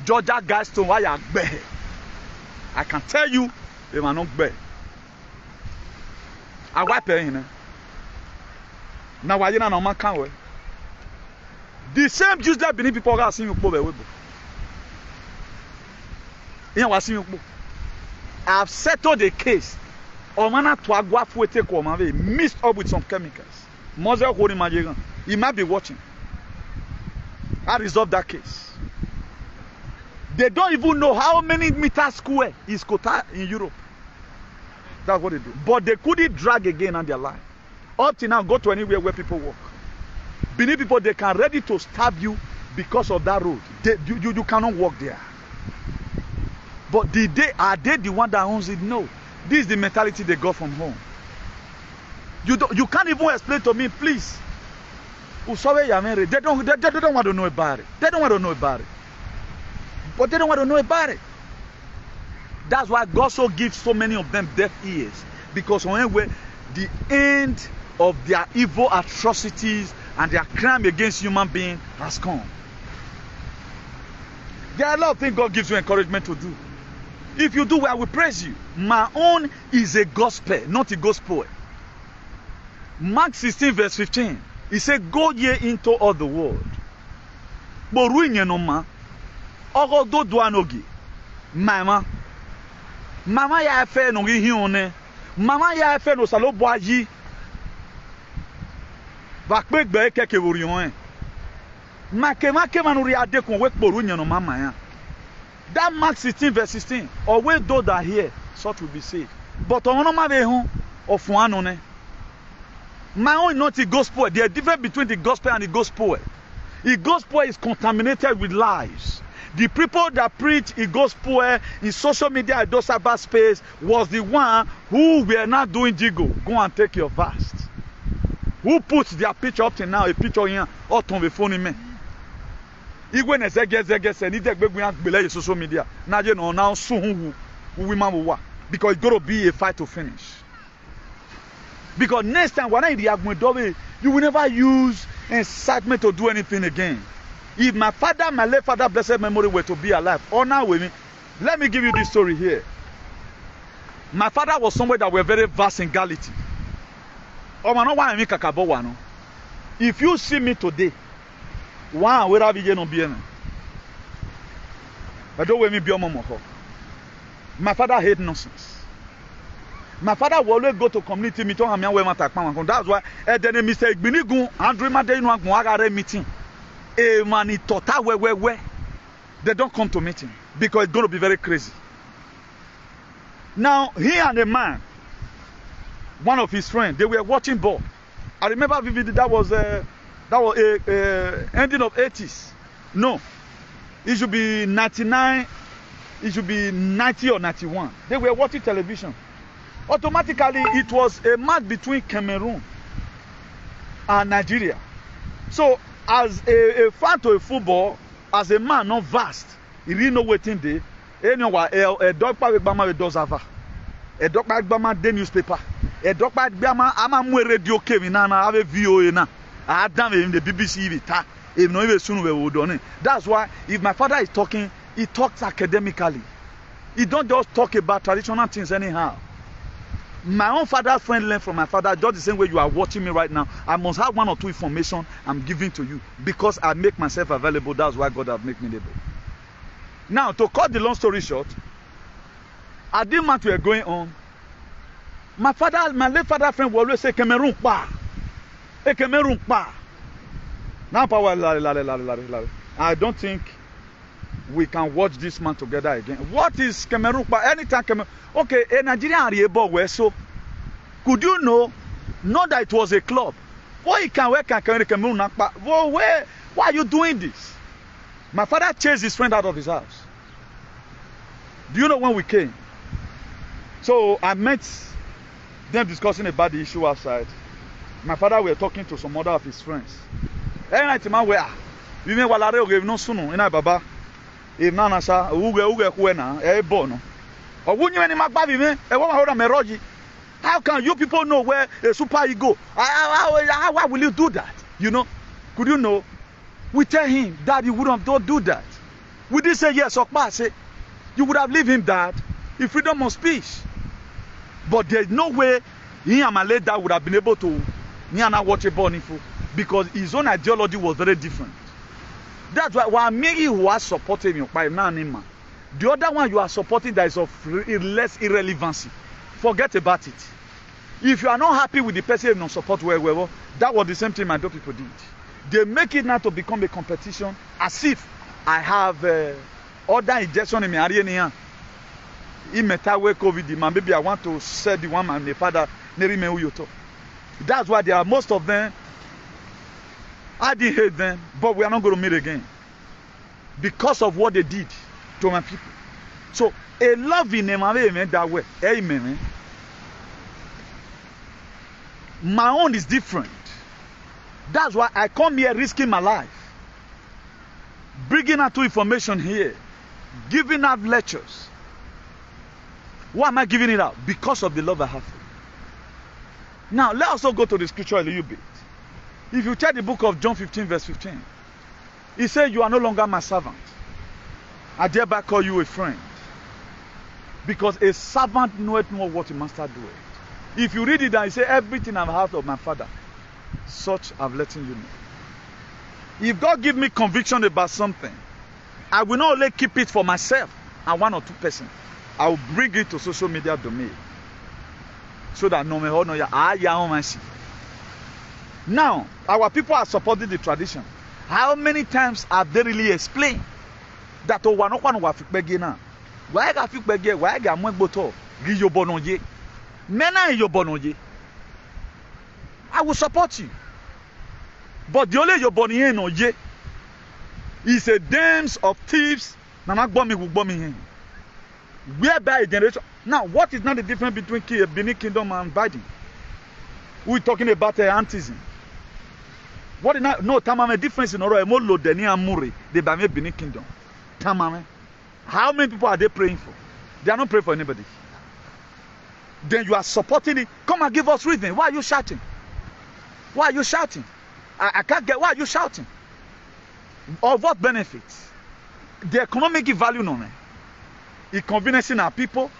Georgia Gaston, why you bad? I can tell you, they are not bad. I wipe it in. Now, why you not on my can't. The same Jews that Benin people are seeing you. Yeah, I see you. have settled the case. Omana tuagwa fuete komave mixed up with some chemicals. Moses holding Majegan. He might be watching. I resolved that case. They don't even know how many meters square is Kota in Europe. That's what they do. But they couldn't drag again on their life. Up till now, go to anywhere where people walk. Benin people, they can ready to stab you because of that road. You cannot walk there. But are they the one that owns it? No. This is the mentality they got from home. You can't even explain to me, please. They don't want to know about it. They don't want to know about it. But they don't want to know about it. That's why God so gives so many of them deaf ears. Because when the end of their evil atrocities and their crime against human beings has come. There are a lot of things God gives you encouragement to do. If you do well, I will praise you. My own is a gospel, not a gospel. Mark 16 verse 15. He said, go ye into all the world. Mama ya fe no hiune. Mama ya fe no salo boaji. Va pe gbe keke worion. Make manuri ade kon we poru nyen no mama ya. That Mark 16 verse 16. Always those that hear, such will be saved. But on no ma be hu ofun anu ne. My own not the gospel. There is difference between the gospel and the gospel. The gospel is contaminated with lies. The people that preach the gospel in social media and those cyberspace was the one who were not doing jiggle. Go and take your fast. Who puts their picture up to now? A picture here out on the phone in me. Even as I get social media. Now you know now soon who women will because it's going to be a fight to finish. Because next time when I you will never use incitement to do anything again. If my late father, blessed memory, were to be alive, honor with me. Let me give you this story here. My father was somewhere that were very vast in Galilee. If you see me today, where have you been? I don't want me be my father hate nonsense. My father will always go to community meeting. That's why then Mr. Igbinigun Andrew Madenu meeting. They don't come to meeting because it's going to be very crazy. Now he and a man, one of his friends, they were watching ball. I remember vividly that was ending of 80s. No, it should be 99. It should be 90 or 91. They were watching television. Automatically, it was a match between Cameroon and Nigeria. So, as a fan to a football, as a man not vast, he really know what in there. A dog pack Bama does have a dog pack Bama the newspaper. A dog pack Bama Ama radio came in and I have a VOA now. I had done in the BBC even though soon we will done it. That's why if my father is talking, he talks academically. He don't just talk about traditional things anyhow. My own father's friend learned from my father just the same way you are watching me right now. I must have one or two information I'm giving to you because I make myself available. That's why God has made me able. Now, to cut the long story short, at the month we are going on, my late father friend will always say, Cameroon pa. Hey, Cameroon pa. Now, I don't think we can watch this man together again. What is Cameroon? But anytime Cameroon, okay, a Nigerian Ariebo were so. Could you know that it was a club? Why can Cameroon? Why are you doing this? My father chased his friend out of his house. Do you know when we came? So I met them discussing about the issue outside. My father were talking to some other of his friends. Every night, man, where we may walare give no sunu ina baba. If nana sa uge kuena bono. Or wouldn't you any magbabi me? How can you people know where a super ego? How will you do that? You know? Could you know? We tell him that you wouldn't don't do that. We did say yes or pass it. You would have leave him that in freedom of speech. But there's no way he and my leader would have been able to watch a Bonifu because his own ideology was very different. That's why me who has supported me by now, The other one you are supporting that is of less irrelevancy, forget about it. If you are not happy with the person you don't support, well, that was the same thing my two people did. They make it now to become a competition as if I have other injection in my area. In metawe COVID, man, maybe I want to sell the one man, the father, that's why there are most of them. I didn't hate them, but we are not going to meet again because of what they did to my people. So a love in them that way. Amen. My own is different. That's why I come here risking my life, bringing out information here, giving out lectures. Why am I giving it out? Because of the love I have for you. Now let's also go to the scripture a little bit. If you check the book of John 15 verse 15, he said, you are no longer my servant. I thereby call you a friend. Because a servant knoweth not what a master doeth. If you read it and you say, everything I've heard of my father, such I've letting you know. If God give me conviction about something, I will not only keep it for myself and one or two persons. I will bring it to social media domain. So that no matter no ya now, our people are supporting the tradition. How many times have they really explained that oh one wa fikpege na? Why ga fikpege? Why ga mo gboto? Gi yobonoje. Mena yobonoje. I will support you. But the only yoboniye no ye is a dance of thieves. Nana gbomi wu gbomi. Whereby a generation. Now, what is not the difference between Benin Kingdom and Biden? We're talking about antism. What is not? No, tamame difference in Oro Emolo Deni Amuri, the Bame Benin Kingdom. Tamame. How many people are they praying for? They are not praying for anybody. Then you are supporting it. Come and give us reason. Why are you shouting? Why are you shouting? I can't get. Why are you shouting? Of what benefits? The economic value no man. Inconveniencing our people.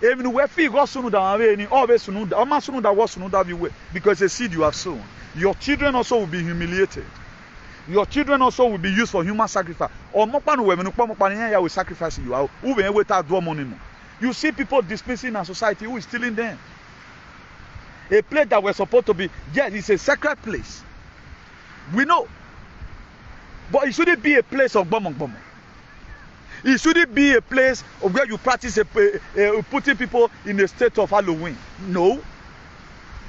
Even where fee go sunu da any always sunu da almost sunu da was sunu da be because a seed you have sown. Your children also will be humiliated. Your children also will be used for human sacrifice. Or mokpa no we no mokpa ya will sacrifice you. Who be without do money mo. You see people dismissing our society who is stealing them. A place that we're supposed to be, yes, it's a sacred place. We know. But it shouldn't be a place of bomb. It shouldn't be a place where you practice putting people in a state of Halloween. No.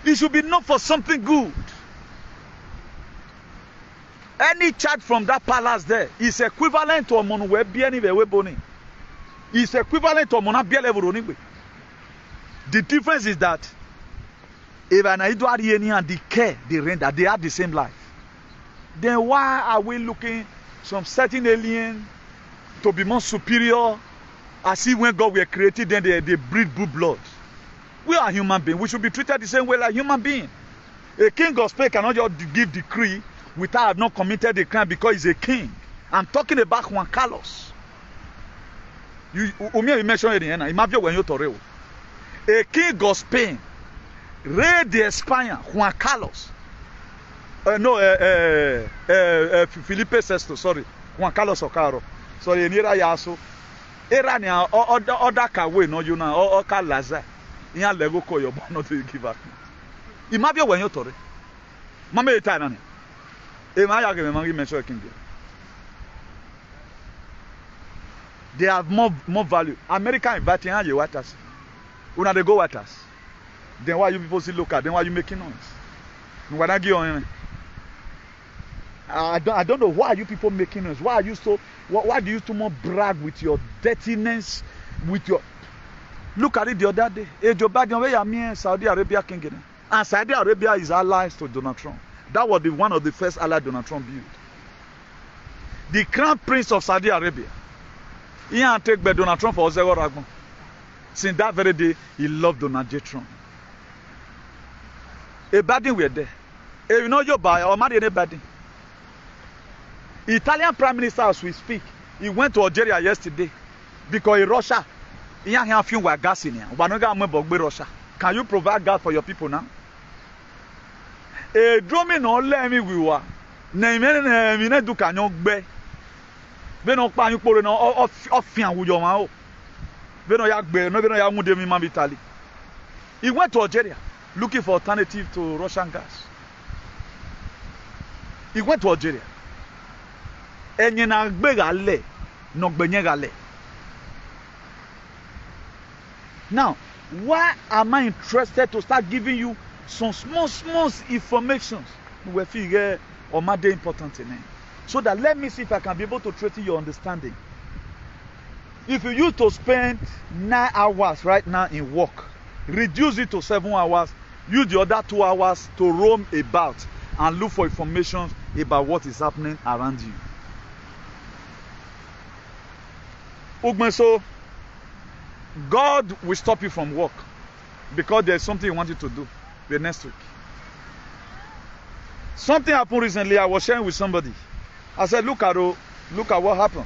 It should be known for something good. Any child from that palace there is equivalent to a monuwe. It's equivalent to a monuwe. The difference is that if an Idwariani and the care they render, they have the same life. Then why are we looking some certain alien to be more superior, as if when God were created, then they breed blue blood? We are human beings. We should be treated the same way like human beings. A king of Spain cannot just give decree without not committed a crime because he's a king. I'm talking about Juan Carlos. You mentioned it in when a king of Spain, Rey de España, Juan Carlos. Felipe VI, sorry. Juan Carlos Ocaro. Sorry, Nira Yaso. Era ni other kawe no you know or Laza. Iyan lego ko yo not to give up. Imabio when you tore. Mama eta na ni. E ma ya ke me mangi mention king. They have more value. American inviting you waters. Una they go waters. Then why you people still look at? Then why you making noise? I don't know why you people making noise. Why are you so? Why do you too much brag with your dirtiness? With your look at it the other day. Joe Biden where you Saudi Arabia king, and Saudi Arabia is allies to Donald Trump. That was one of the first allies Donald Trump built. The Crown Prince of Saudi Arabia. He had taken by Donald Trump for Ozego Ragbon. Since that very day, he loved Donald J. Trump. A Biden were there. You know your buy or marry anybody. Italian Prime Minister, as we speak, he went to Algeria yesterday because in Russia, he had a few gas in here. Russia. Can you provide gas for your people now? A drumming on let me we were. Be no pa yin pore na ofian wuyo ma o. Be no ya gbe, no be no ya mu de mi ma Italy. He went to Algeria looking for alternative to Russian gas. He went to Algeria. Enye na gbe gale, no gbenye gale. Now, why am I interested to start giving you some small informations? We figure or matter important in it. So that let me see if I can be able to threaten your understanding. If you used to spend 9 hours right now in work, reduce it to 7 hours, use the other 2 hours to roam about and look for information about what is happening around you. So God will stop you from work because there's something He wants you to do the next week. Something happened recently. I was sharing with somebody. I said, look at what happened.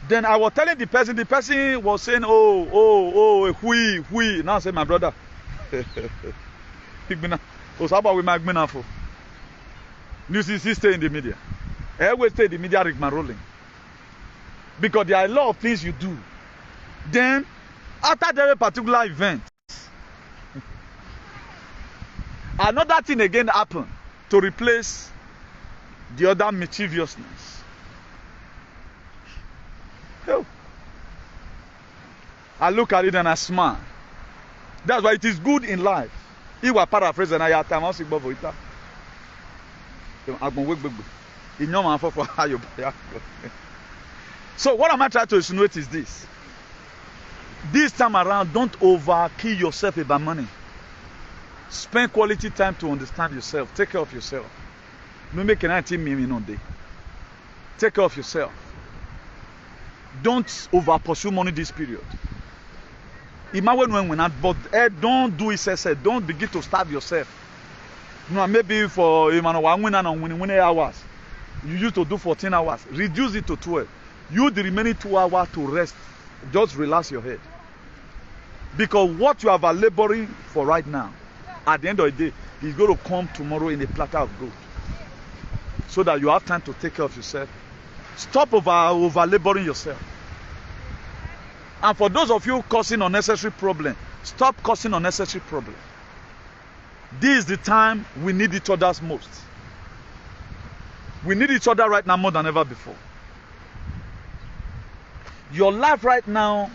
Then I was telling the person was saying, hui. Now I said, my brother. What's about with my Gmenafo? News is stay in the media. I always stay in the media rolling. Because there are a lot of things you do. Then, after that particular event, another thing again happened to replace the other mischievousness. Oh. I look at it and I smile. That's why it is good in life. He was paraphrasing and I had time. So what am I trying to insinuate is this. This time around, don't overkill yourself about money. Spend quality time to understand yourself. Take care of yourself. No make anything me no day. Take care of yourself. Don't over pursue money this period. Imagine when not, but don't do it. Don't begin to starve yourself. You know, maybe for winning hours. You used to do 14 hours. Reduce it to 12. Use the remaining 2 hours to rest. Just relax your head. Because what you are laboring for right now, at the end of the day, is going to come tomorrow in a platter of gold. So that you have time to take care of yourself. Stop over laboring yourself. And for those of you causing unnecessary problem, stop causing unnecessary problem. This is the time we need each other most. We need each other right now more than ever before. Your life right now,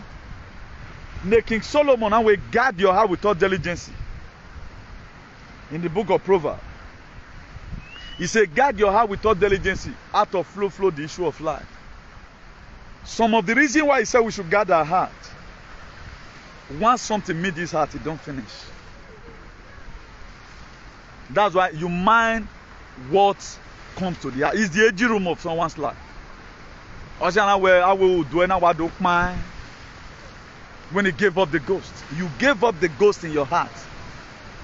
King Solomon, and we guard your heart with all diligence. In the book of Proverbs, he said, guard your heart with all diligence. Out of flow the issue of life. Some of the reason why he said we should guard our heart. Once something meets this heart, it don't finish. That's why you mind what comes to the heart. It's the edgy room of someone's life. When he gave up the ghost, you gave up the ghost in your heart.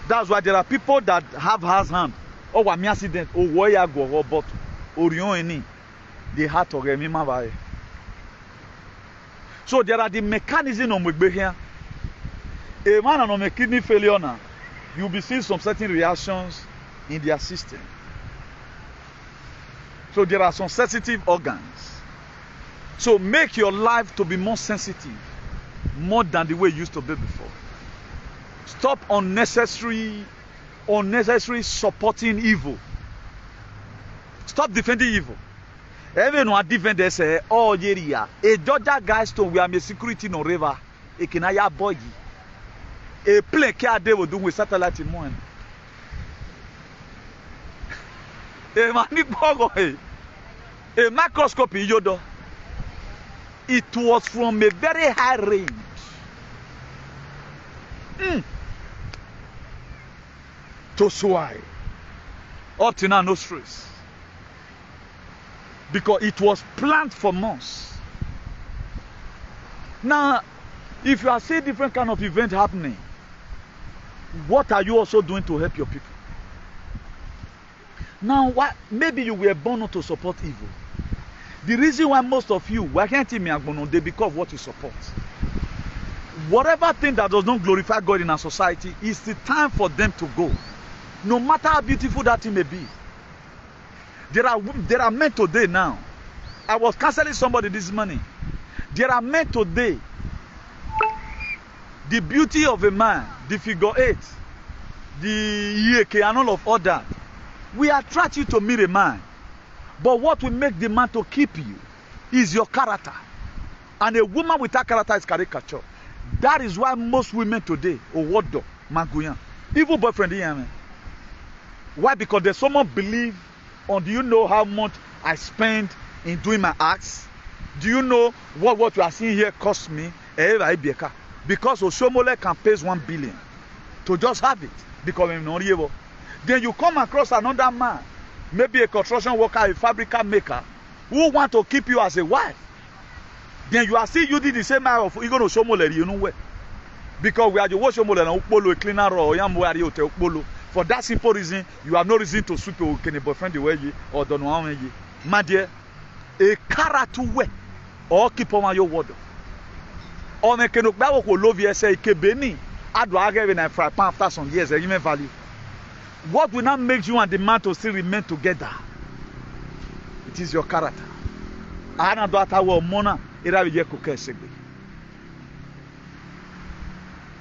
That's why there are people that have has hand. Oh, I'm accident. Oh, why I go but Orion the heart of me. So there are the mechanisms on which here. A man on a kidney failure now, you'll be seeing some certain reactions in their system. So there are some sensitive organs. So make your life to be more sensitive, more than the way it used to be before. Stop unnecessary supporting evil. Stop defending evil. Even when defend they say, oh yeah, a Georgia guys to we are a security no river, a kinaya boy, a plane car they will do with satellite in one. A manic a microscope in Yodo. It was from a very high range. To swine. Up to now, no stress. Because it was planned for months. Now, if you are seeing different kind of event happening, what are you also doing to help your people? Now, maybe you were born not to support evil. The reason why most of you, why can't you be because of what you support? Whatever thing that does not glorify God in our society, is the time for them to go. No matter how beautiful that thing may be. There are men today now. I was counseling somebody this morning. There are men today. The beauty of a man, the figure 8, the yeke and all of all that, we attract you to meet a man. But what will make the man to keep you is your character. And a woman without character is caricature. That is why most women today, Owodo, Maguyan, even boyfriend, why? Because there's someone believe on, do you know how much I spend in doing my acts? Do you know what you are seeing here cost me? Because Oshomole can pay 1 billion to just have it. Because then you come across another man, maybe a construction worker, a fabrica maker, who want to keep you as a wife. Then you are still using the same man of you're going to Oshomole, you know where? Because we are the Oshomole and Upolo, a cleaner or Upolo. For that simple reason, you have no reason to sweep your boyfriend the way or don't know how. My dear, a character way or keep on your word. On a kenokba will love you say kebeni. I do argue when I fry pan after some years, you may value. What will not make you and the man to still remain together? It is your character. Ana do atawo mona ira ye koke segbe.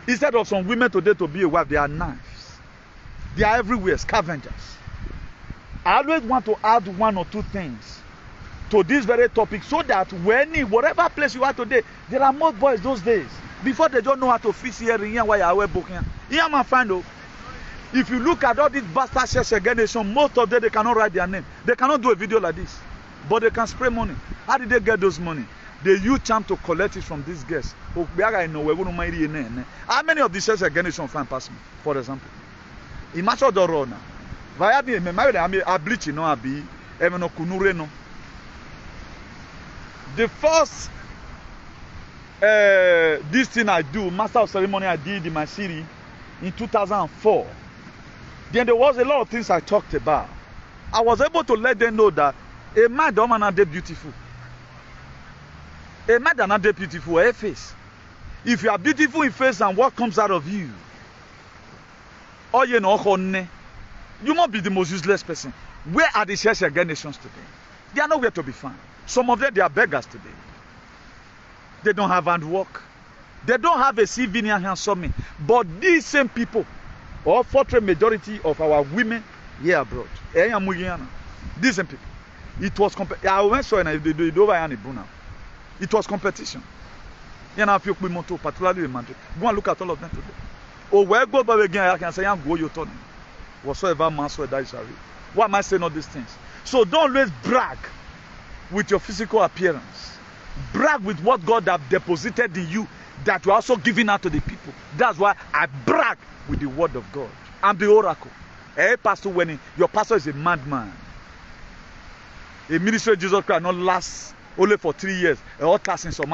Instead of some women today to be a wife, they are knives. They are everywhere, scavengers. I always want to add 1 or 2 things to this very topic so that whatever place you are today, there are more boys those days. Before they don't know how to fix here in why you are booking. Here my friend, if you look at all these bastard church generation, most of them they cannot write their name. They cannot do a video like this. But they can spray money. How did they get those money? They use charm to collect it from these guests. How many of these church generation find pass me, for example? Imagine the runner. Via me, I bleach no abi, no kunure no. The first this thing I do, master of ceremony I did in my city in 2004. Then there was a lot of things I talked about. I was able to let them know that a man don't not beautiful. A man not beautiful, a face. If you are beautiful in face and what comes out of you, oh you know, you must be the most useless person. Where are the church nations today? They are nowhere to be found. Some of them, they are beggars today. They don't have handwork. They don't have a CV near handsome. But these same people, or fortress majority of our women here abroad, these same people, it was it was competition. Particularly in Madrid. Go and look at all of them today. Oh, where go back again, I can say, I'm going to turn. Whatsoever man swear that shall reap. Why am I saying all these things? So don't always brag with your physical appearance. Brag with what God has deposited in you that you're also giving out to the people. That's why I brag with the word of God. I'm the oracle. Hey, pastor, when your pastor is a madman. A ministry of Jesus Christ not last only for 3 years. All tasks in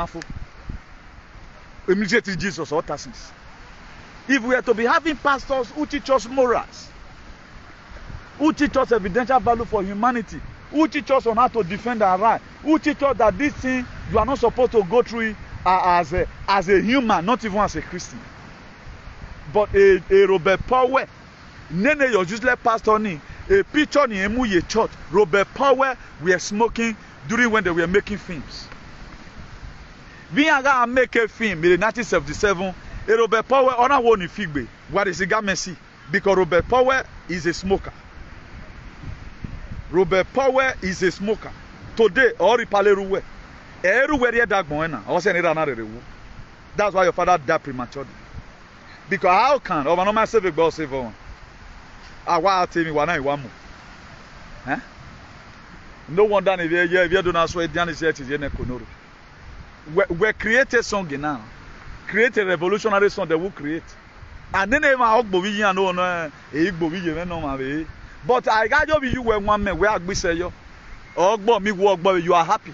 A ministry of Jesus, all tasks. If we are to be having pastors who teach us morals, who teach us evidential value for humanity, who teach us on how to defend our right, who teach us that this thing you are not supposed to go through it as a human, not even as a Christian. But a Robert Powell, nene your useless pastor ni, a picture ni emu ye church. Robert Powell were smoking during when they were making films. We are make a film in 1977. A Robert Powell on a one in Figbe. What is the Messi? Because Robert Powell is a smoker. Robert Powell is a smoker. Today, all the Paleruwe. Everywhere here that going on. That's why your father died prematurely. Because how can over no myself a boss save one? I want to tell me one more. Huh? No one done if you don't swear Danny said is in a Konoro. We created song now. Create a revolutionary song that will create. And then I no but I got you when one man where I say you or me walk but you are happy.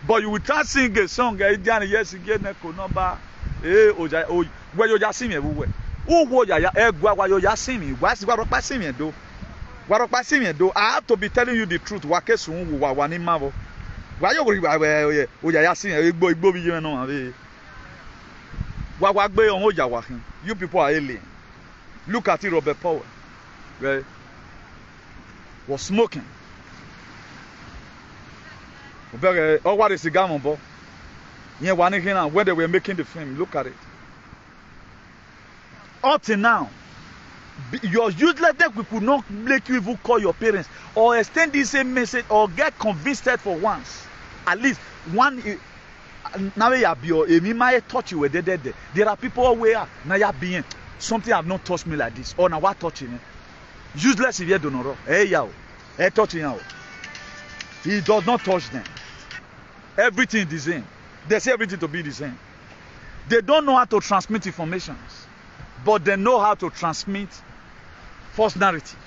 But you will try to sing a song yes again where you just sing everywhere. Who would ya why you just sing me? Why is what passing me do? What passing me do? I have to be telling you the truth. What case soon one in Marvel? Why you you people are alien. Look at it, Robert Powell. Right? Was smoking. Very, oh, what is the guy, boy? Yeah, one again, when they were making the film, look at it. Up till now, your uselessness we could not make you even call your parents or extend this same message or get convinced for once. At least one. Now you are be might touch you where they there. There are people where now you are being something have not touched me like this or now what touching me. Useless if you don't know. Hey yo, hey touching you. He does not touch them. Everything is the same. They say everything to be the same. They don't know how to transmit information, but they know how to transmit false narrative.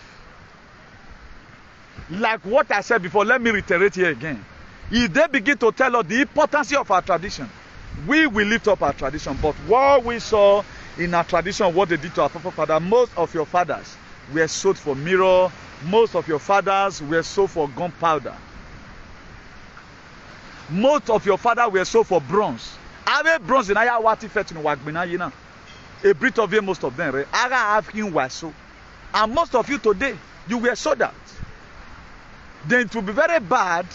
Like what I said before, let me reiterate here again. If they begin to tell us the importance of our tradition, we will lift up our tradition. But what we saw in our tradition, what they did to our forefathers, most of your fathers were sold for mirror, most of your fathers were sold for gunpowder. Most of your fathers were sold for bronze. Ave bronze in aya wati fet no wagbina yina. A bit of you, most of them, right? Aga African was so. And most of you today, you were sold out. Then it will be very bad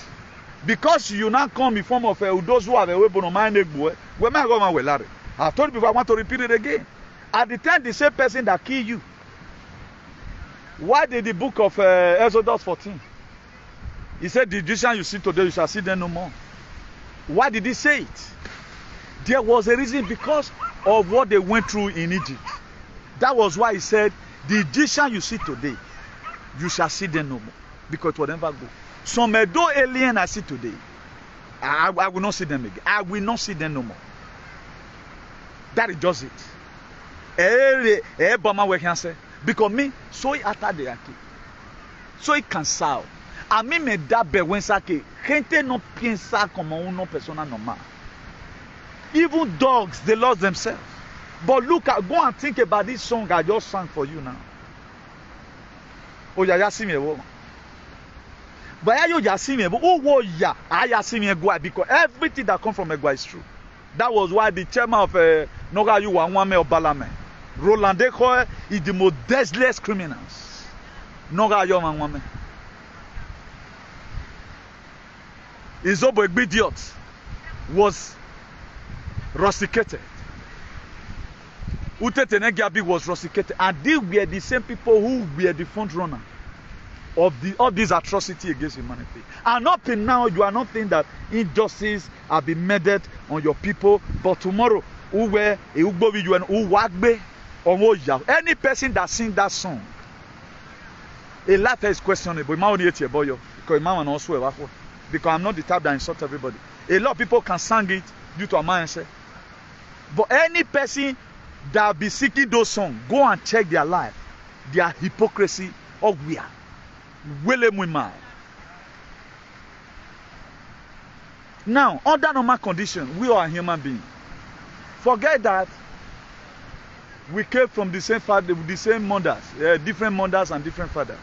because you now come in form of those who have a weapon on my neck. Where am I going to go? I've told you before, I want to repeat it again. At the time, the same person that killed you. Why did the book of Exodus 14? He said, the Egyptian you see today, you shall see them no more. Why did he say it? There was a reason because of what they went through in Egypt. That was why he said, the Egyptian you see today, you shall see them no more. Because it will never go. Some Edo alien I see today, I will not see them again. I will not see them no more. That is just it. Because me, so it atta de yaki. So it cansado. A mí me da vergüenza que gente no piensa como una persona normal. Even dogs, they lost themselves. But look at, go and think about this song I just sang for you now. Oh yeah, see me, woman. But you just see me, oh yeah, I see me Egua because everything that comes from Egua is true. That was why the chairman of Noga Yu Wanwame or Balame, Roland Dekoe, is the most deathless criminals. Noga Yu Wanwame. Izobo Idiot was rusticated. Utete Negabi was rusticated. And these were the same people who were the front runner of this atrocity against humanity. And up till now, you are not saying that injustice have been meted on your people. But tomorrow, any person that sings that song, a lot is questionable. Because I'm not the type that insult everybody. A lot of people can sing it due to a mindset. But any person that be seeking those songs, go and check their life, their hypocrisy, or we are. Now, under normal conditions, we are human beings. Forget that we came from the same father, the same mothers, different mothers and different fathers,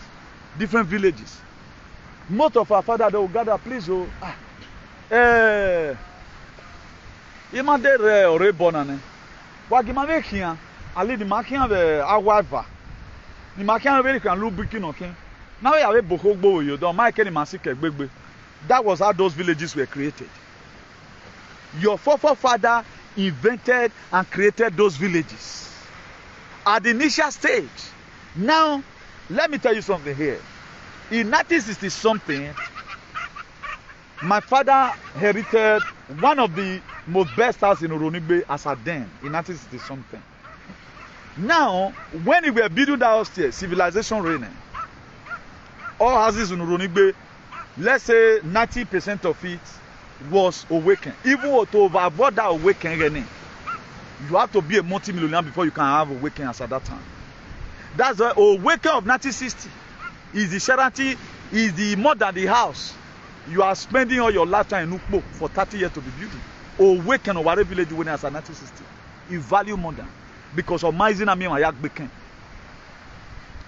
different villages. Most of our fathers they will gather, please, Imande ore bonane. Wagimave kia, ali di makia ve awava. Ni makia ve kan lu biki no kin. Now we have bokogbo yo don ma keni masike gbegbe. That was how those villages were created. Your forefather invented and created those villages at the initial stage. Now, let me tell you something here. In 1960 something, my father inherited one of the most best houses in Oronigbe as a den in 1960 something. Now, when we were building that house here, civilization reigning, all houses in Oronigbe, let's say 90% of it was awakened. Even to avoid that awakening, you have to be a multi-millionaire before you can have awakening as at that time. That's the awakening of 1960. Is the charity, is the more than the house. You are spending all your lifetime in Ukpo for 30 years to be building. Awaken or whatever village when as a 1960. You value more than because of my Zina and Yak Beken.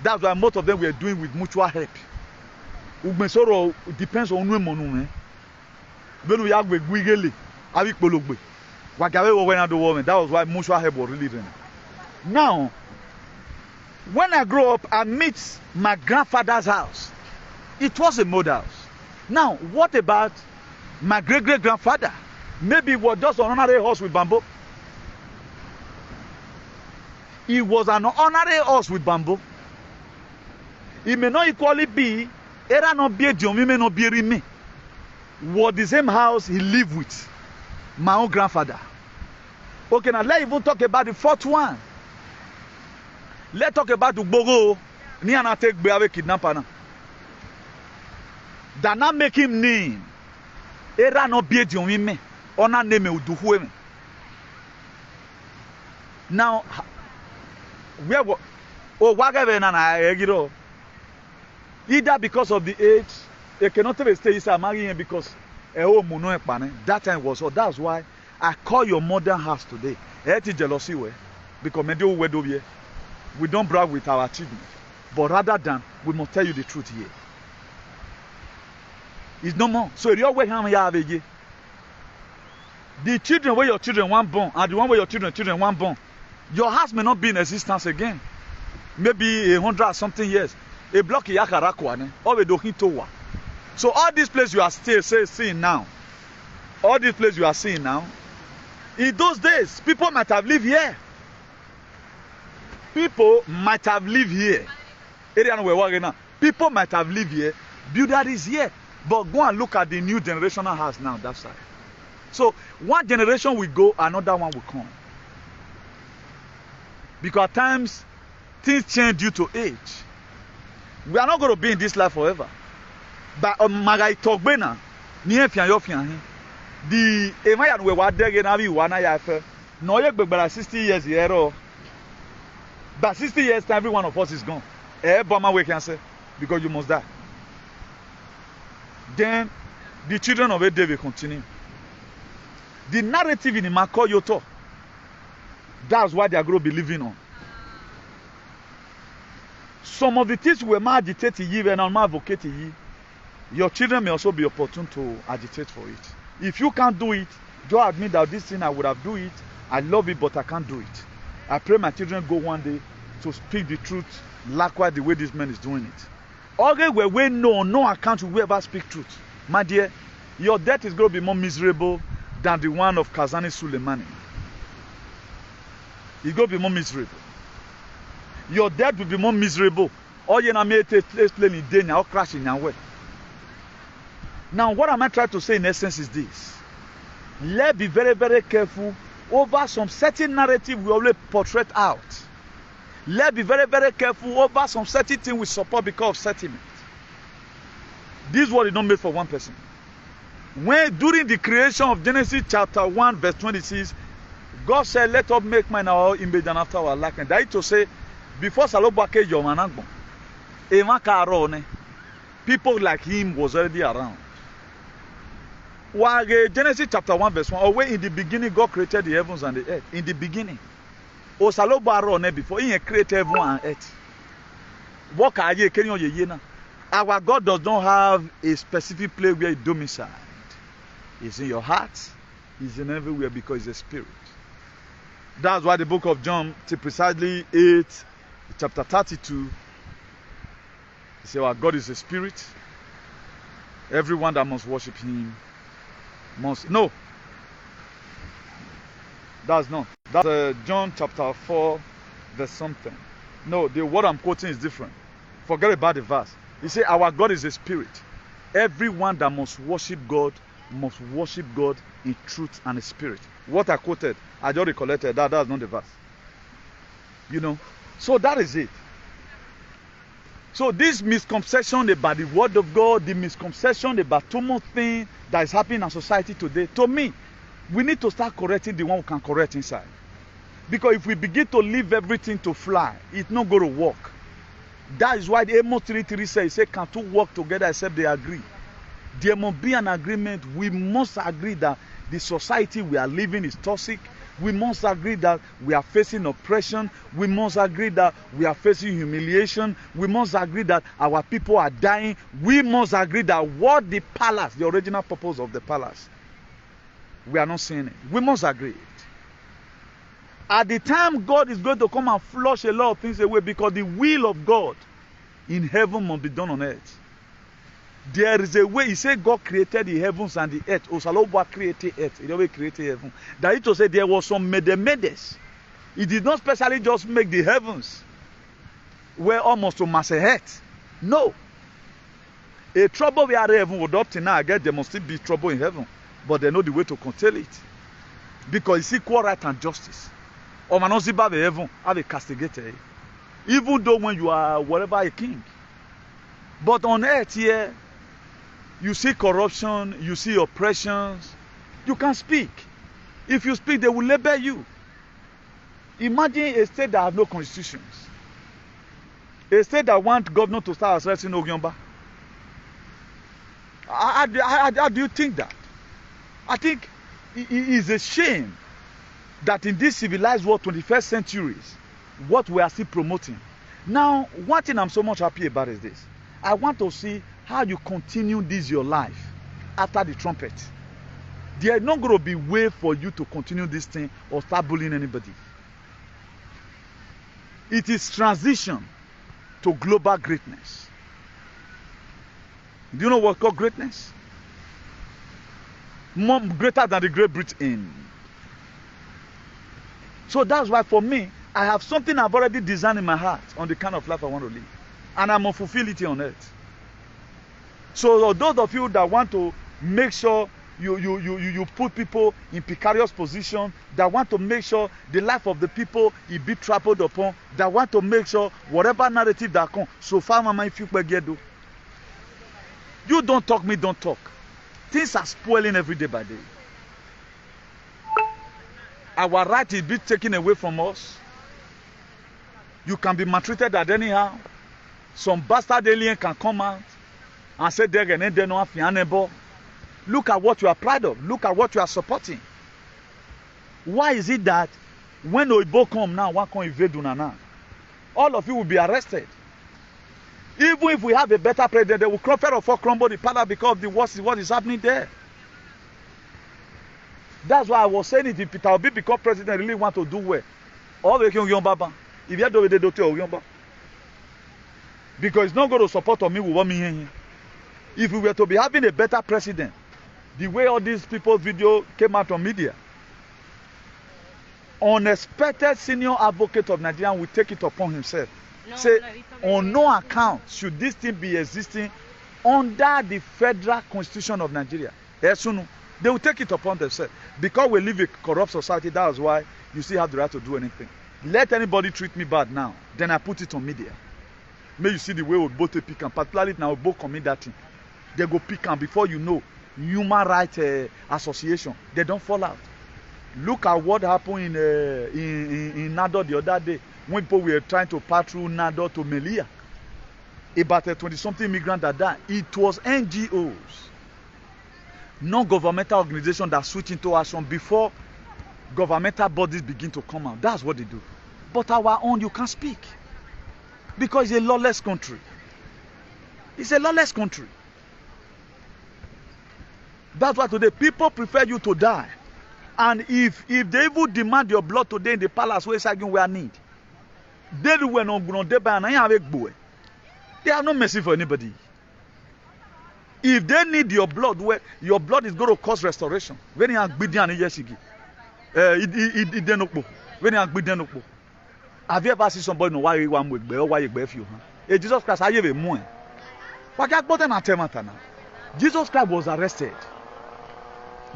That's why most of them were doing with mutual help. Ugmesoro depends on when Benu Yagwe Gwigeli, Avik Bologbe. Wagawe went out the woman. That was why mutual help was really doing. Now, when I grow up, I meet my grandfather's house. It was a mud house. Now, what about My great-great-grandfather, maybe he was just an ordinary horse with bamboo. He was an ordinary horse with bamboo. He may not equally be, era not be a John, he may not be a me. Was the same house he lived with. My own grandfather. Okay, now let's even talk about the fourth one. Let's talk about the Bogo. Ni ana take Beave kidnapper now. That not make him name. Era no be John me. Ona name uduhu me. Now, where was whatever na egiro. Either because of the age, they cannot even stay inside marrying because that time was so. That's why I call your modern house today. Jealousy way because we don't brag with our achievement, but rather than we must tell you the truth here. It's no more. So your way the children where your children want born and the one where your children want born, your house may not be in existence again. Maybe 100 something years. A block yakarakwane or a dohintowa. So all these places you are still seeing now, all these places you are seeing now, in those days, people might have lived here. People might have lived here. People might have lived here. Builder is here. But go and look at the new generational house now, that side. So one generation will go, another one will come. Because at times, things change due to age. We are not going to be in this life forever. But Magai Togbena, near Fian, the Emayan we were there again, no, you're 60 years here. But 60 years, every one of us is gone. Bama we can say, because you must die. Then the children of Ede will continue. The narrative in Mako Yoto, that's what they are going to be living on. Some of the things we might agitate you and not advocate you, your children may also be opportune to agitate for it. If you can't do it, don't admit that this thing I would have do it. I love it, but I can't do it. I pray my children go one day to speak the truth, likewise the way this man is doing it. Okay, we no account will ever speak truth. My dear, your death is going to be more miserable than the one of Kazani Suleimani. It's going to be more miserable. Your death will be more miserable. All you may take place in danger or crash in your way. Now, what am I trying to say in essence is this. Let's be very, very careful over some certain narrative we always portray out. Let's be very, very careful over some certain thing we support because of sentiment. This word is not made for one person. When during the creation of Genesis chapter 1 verse 26, God said, let us make man our image and after our likeness. That is to say, before Salobake Yomanagbo, people like him was already around. While Genesis chapter 1 verse 1, away in the beginning God created the heavens and the earth. In the beginning. Before he created heaven and earth. Our God does not have a specific place where he domiciled. It's in your heart. It's in everywhere because it's a spirit. That's why the book of John, precisely 8, chapter 32, he said, our God is a spirit. Everyone that must worship him must. No. That's not. That's John chapter 4, verse something. No, the word I'm quoting is different. Forget about the verse. He said, our God is a spirit. Everyone that must worship God in truth and in spirit. What I quoted, I just recollected that. That's not the verse. You know. So that is it. So this misconception about the word of God, the misconception about too much thing that is happening in society today, to me, we need to start correcting the one who can correct inside. Because if we begin to leave everything to fly, it's not going to work. That is why the Amos 3:3 says, can two work together except they agree? There must be an agreement. We must agree that the society we are living is toxic. We must agree that we are facing oppression. We must agree that we are facing humiliation. We must agree that our people are dying. We must agree that what the palace, the original purpose of the palace, we are not seeing it. We must agree it. At the time God is going to come and flush a lot of things away because the will of God in heaven must be done on earth. There is a way. He said God created the heavens and the earth. Osaloba created earth. He always created heaven. That it was said there was some medes. He did not specially just make the heavens where almost to mass earth. No. A trouble we are heaven would up to now again. There must still be trouble in heaven. But they know the way to control it. Because it's equal right and justice. Or man not see bad heaven, have a castigator. Even though when you are whatever a king. But on earth here, you see corruption, you see oppressions. You can speak. If you speak, they will label you. Imagine a state that has no constitutions. A state that wants governor to start arresting Ogyomba. How do you think that? I think it is a shame that in this civilized world, 21st centuries, what we are still promoting. Now, one thing I'm so much happy about is this. I want to see how you continue this your life after the trumpet. There is not going to be way for you to continue this thing or start bullying anybody. It is transition to global greatness. Do you know what's called greatness? More greater than the Great Britain. So that's why for me, I have something I've already designed in my heart on the kind of life I want to live. And I'm going to fulfill it here on earth. So those of you that want to make sure you put people in precarious position, that want to make sure the life of the people is be trampled upon, that want to make sure whatever narrative that comes, so far mama if you do. You don't talk, me don't talk. Things are spoiling every day by day. Our right is being taken away from us. You can be maltreated at anyhow. Some bastard alien can come out and say they're going to know if look at what you are proud of. Look at what you are supporting. Why is it that when Oibo come now, one can invade Unana? All of you will be arrested. Even if we have a better president, they will crumble the palace because of what is happening there. That's why I was saying it. If Peter Obi become president, really want to do well. All the King Yomba, if you have to do Dr. Yomba, because it's not going to support me with what me here. If we were to be having a better president, the way all these people's video came out on media, unexpected senior advocate of Nigeria will take it upon himself. Say, on no account should this thing be existing under the federal constitution of Nigeria. Yes, no. They will take it upon themselves. Because we live in a corrupt society, that is why you still have the right to do anything. Let anybody treat me bad now, then I put it on media. May you see the way we both pick and particularly now we both commit that thing. They go pick and before you know, Human Rights Association, they don't fall out. Look at what happened in Nado the other day when people were trying to pass through Nado to Melia. About 20-something immigrants that died. It was NGOs, non-governmental organizations that switch into action before governmental bodies begin to come out. That's what they do. But our own, you can't speak. Because it's a lawless country. It's a lawless country. That's why today people prefer you to die. And if they even demand your blood today in the palace where it's again we are need, they are no mercy for anybody. If they need your blood, where your blood is going to cause restoration. When you are bidding have you ever seen somebody know why you want with or why you bear you? Jesus Christ, I have a moon. Jesus Christ was arrested.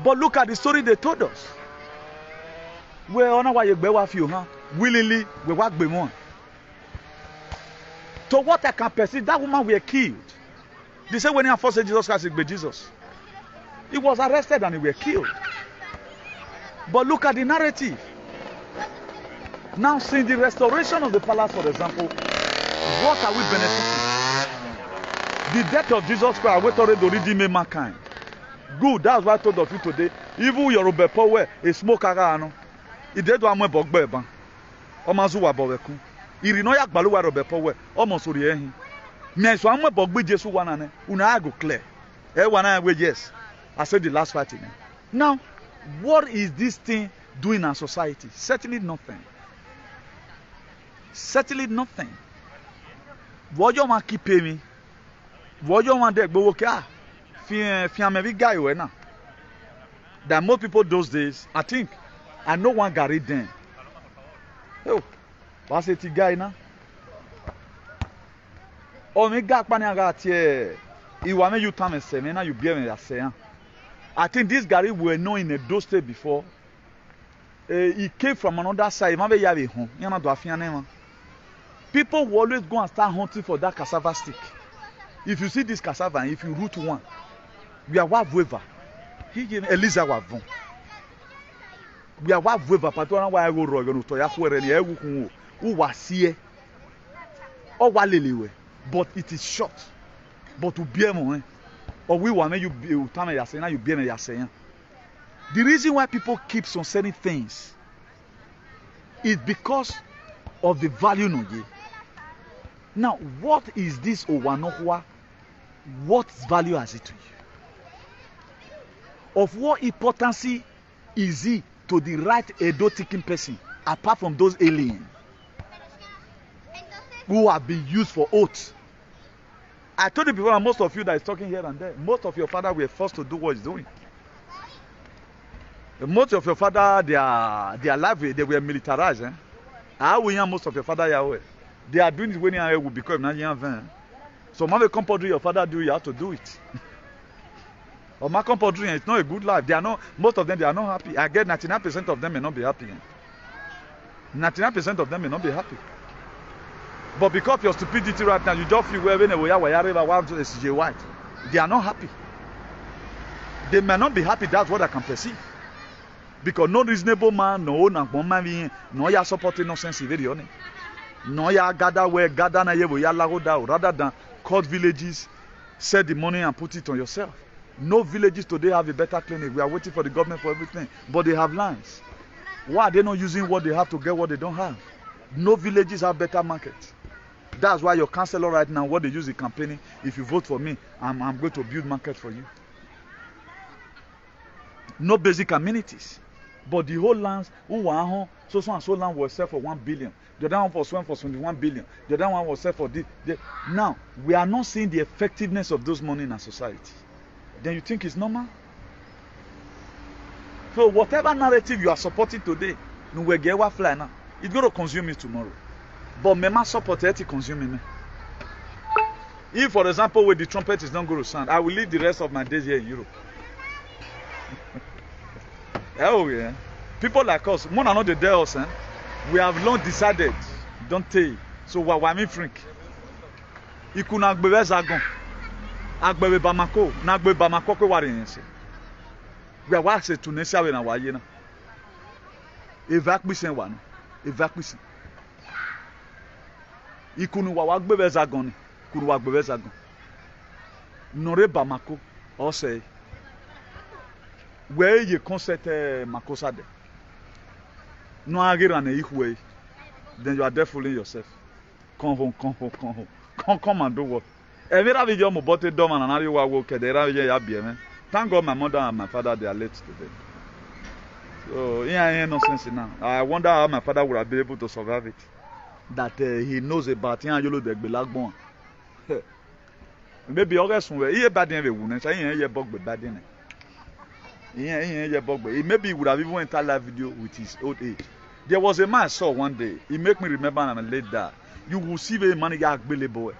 But look at the story they told us. Where on why you bear you, willingly we work be more. To what I can perceive, that woman were killed. They say when he first said Jesus Christ, it be Jesus. He was arrested and he were killed. But look at the narrative. Now, since the restoration of the palace, for example, what are we benefiting? The death of Jesus Christ, we already redeemed mankind. Good, that's why I told of you today. Even your Robert Power, a smoker, he did one more bog beba. Omazuwa Boweku. He renoya Baluwa Robert Power, almost Urieh. Next one more bog with Jesus one, Una go clear. One I will, yes. I said the last fighting. Now, what is this thing doing in our society? Certainly nothing. Certainly nothing. What you want to keep me? What you want there? Go okay. Maybe guy we na. That most people those days, I think, I know one Gary then. Oh, what's it guy na? Oh, me gak pani aga tie. Iwa me you time say me na you be me ya say. I think this Gary were known in a those state before. He came from another side. Maybe you have a home. You know do afian man. People will always go and start hunting for that cassava stick. If you see this cassava, and if you root one, we are what weaver. He gave Eliza wavon. We are what weaver. Patona wa ego ro no to ya kwere ni egu kun wo wasie. O wa lelewe. But it is short. But to be mo or we want you time ya say na you be me ya say. The reason why people keep on certain things is because of the value no ye. Now, what is this Owanohua? What value has it to you? Of what importance is it to the right Edo-taking person, apart from those aliens who have been used for oaths? I told you before, most of you that is talking here and there, most of your father were forced to do what he's doing. Most of your father, their life, they were militarized. How we most of your father Yahweh? They are doing it when you will become 9 So, my compulsory your father do, you have to do it. Or my compulsory, it's not a good life. They are not. Most of them they are not happy. I get 99% of them may not be happy. 99% of them may not be happy. But because of your stupidity right now, you just feel well when they are white. They are not happy. They may not be happy. That's what I can perceive. Because no reasonable man, no man, no ya supporting no sense video. No ya gather where gather na ye ya lago down rather than cut villages, sell the money and put it on yourself. No villages today have a better clinic. We are waiting for the government for everything, but they have lands. Why are they not using what they have to get what they don't have? No villages have better markets. That's why your councillor right now, what they use in campaigning, if you vote for me, I'm going to build market for you. No basic amenities. But the whole lands, so and so land was set for 1 billion. The other one was sold for 21 billion. The other one was set for this. Now, we are not seeing the effectiveness of those money in our society. Then you think it's normal? So whatever narrative you are supporting today, it's going to consume you tomorrow. But me ma support it consuming me. If, for example, when the trumpet is not going to sound, I will live the rest of my days here in Europe. Oh yeah. People like us, more than not the us, we have long decided, don't tell. So what I frink. Ikuna agbebe zagon. Agbebe Bamako, na agbebe Bamako ko wari yense. We are what say Tunisia we na waye na. Evacuation wa no. Evacuation. Ikunu wa agbebe zagon ni. Kunu wa agbebe zagon. Nore Bamako or say where you concert Makosade. No agirane ihwe. Then you are there fooling yourself. Come home. Come and do what? Every video mo bote dom and anari wa wo kedera ya bien. Thank God my mother and my father they are late today. So yeah, nonsense now. I wonder how my father would have been able to survive it. That he knows about yolo de gbelagbon. Maybe August we he bad in we won. Say he bug bad in. Maybe he would have even entered live video with his old age. There was a man I saw one day. He make me remember and I'm late that. You will see the man boy.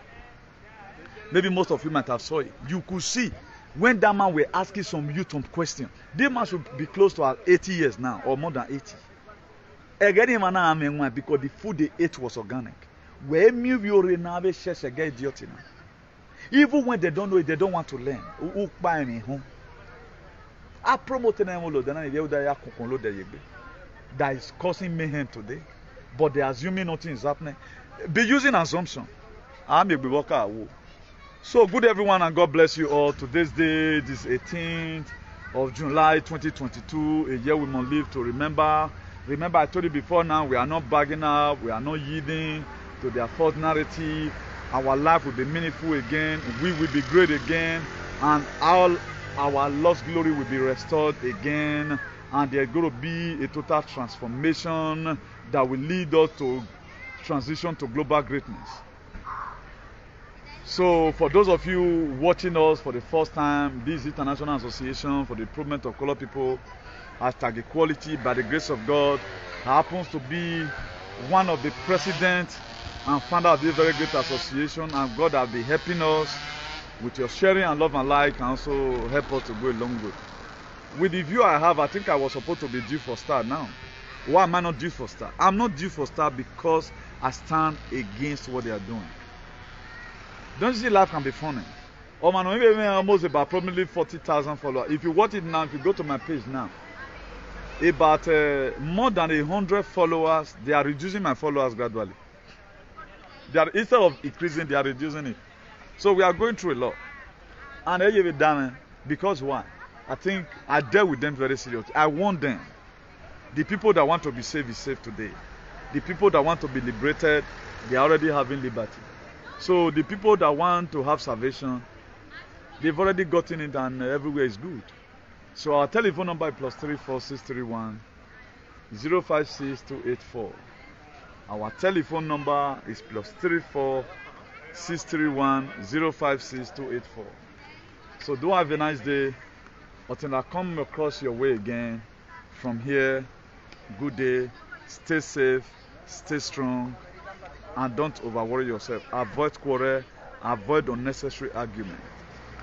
Maybe most of you might have saw it. You could see when that man were asking some youth some question. This man should be close to 80 years now or more than 80. Again, because the food they ate was organic. Even when they don't know it, they don't want to learn. I promoted them that is causing mayhem today, but they're assuming nothing is happening. Be using assumption. So good everyone and God bless you all. Today's day, this 18th of July 2022, a year we must live to remember. Remember I told you before now, we are not bagging up, we are not yielding to their false narrative. Our life will be meaningful again, we will be great again, and all our lost glory will be restored again, and there's going to be a total transformation that will lead us to transition to global greatness. So for those of you watching us for the first time, this International Association for the Improvement of Colored People, #equality, by the grace of God, happens to be one of the presidents and founder of this very great association, and God has been helping us with your sharing and love and like, and also help us to go a long way. With the view I have, I think I was supposed to be due for star now. Why am I not due for star? I'm not due for star because I stand against what they are doing. Don't you see life can be funny? Oh man, maybe almost about probably 40,000 followers. If you watch it now, if you go to my page now, about more than 100 followers, they are reducing my followers gradually. They are, instead of increasing, they are reducing it. So we are going through a lot. And they give it down because why? I think I dealt with them very seriously. I warned them. The people that want to be saved is saved today. The people that want to be liberated, they are already having liberty. So the people that want to have salvation, they've already gotten it, and everywhere is good. So our telephone number is +34631 056284. Our telephone number is +34631 056284. So do have a nice day. Until I come across your way again, from here, good day, stay safe, stay strong, and don't overworry yourself. Avoid quarrel, avoid unnecessary argument.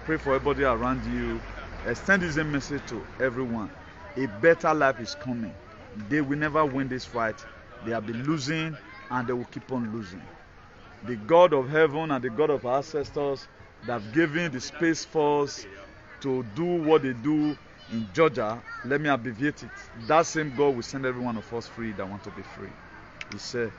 Pray for everybody around you. Extend this message to everyone. A better life is coming. They will never win this fight. They have been losing, and they will keep on losing. The God of heaven and the God of our ancestors that have given the Space Force to do what they do in Georgia, let me abbreviate it. That same God will send every one of us free that want to be free. He said,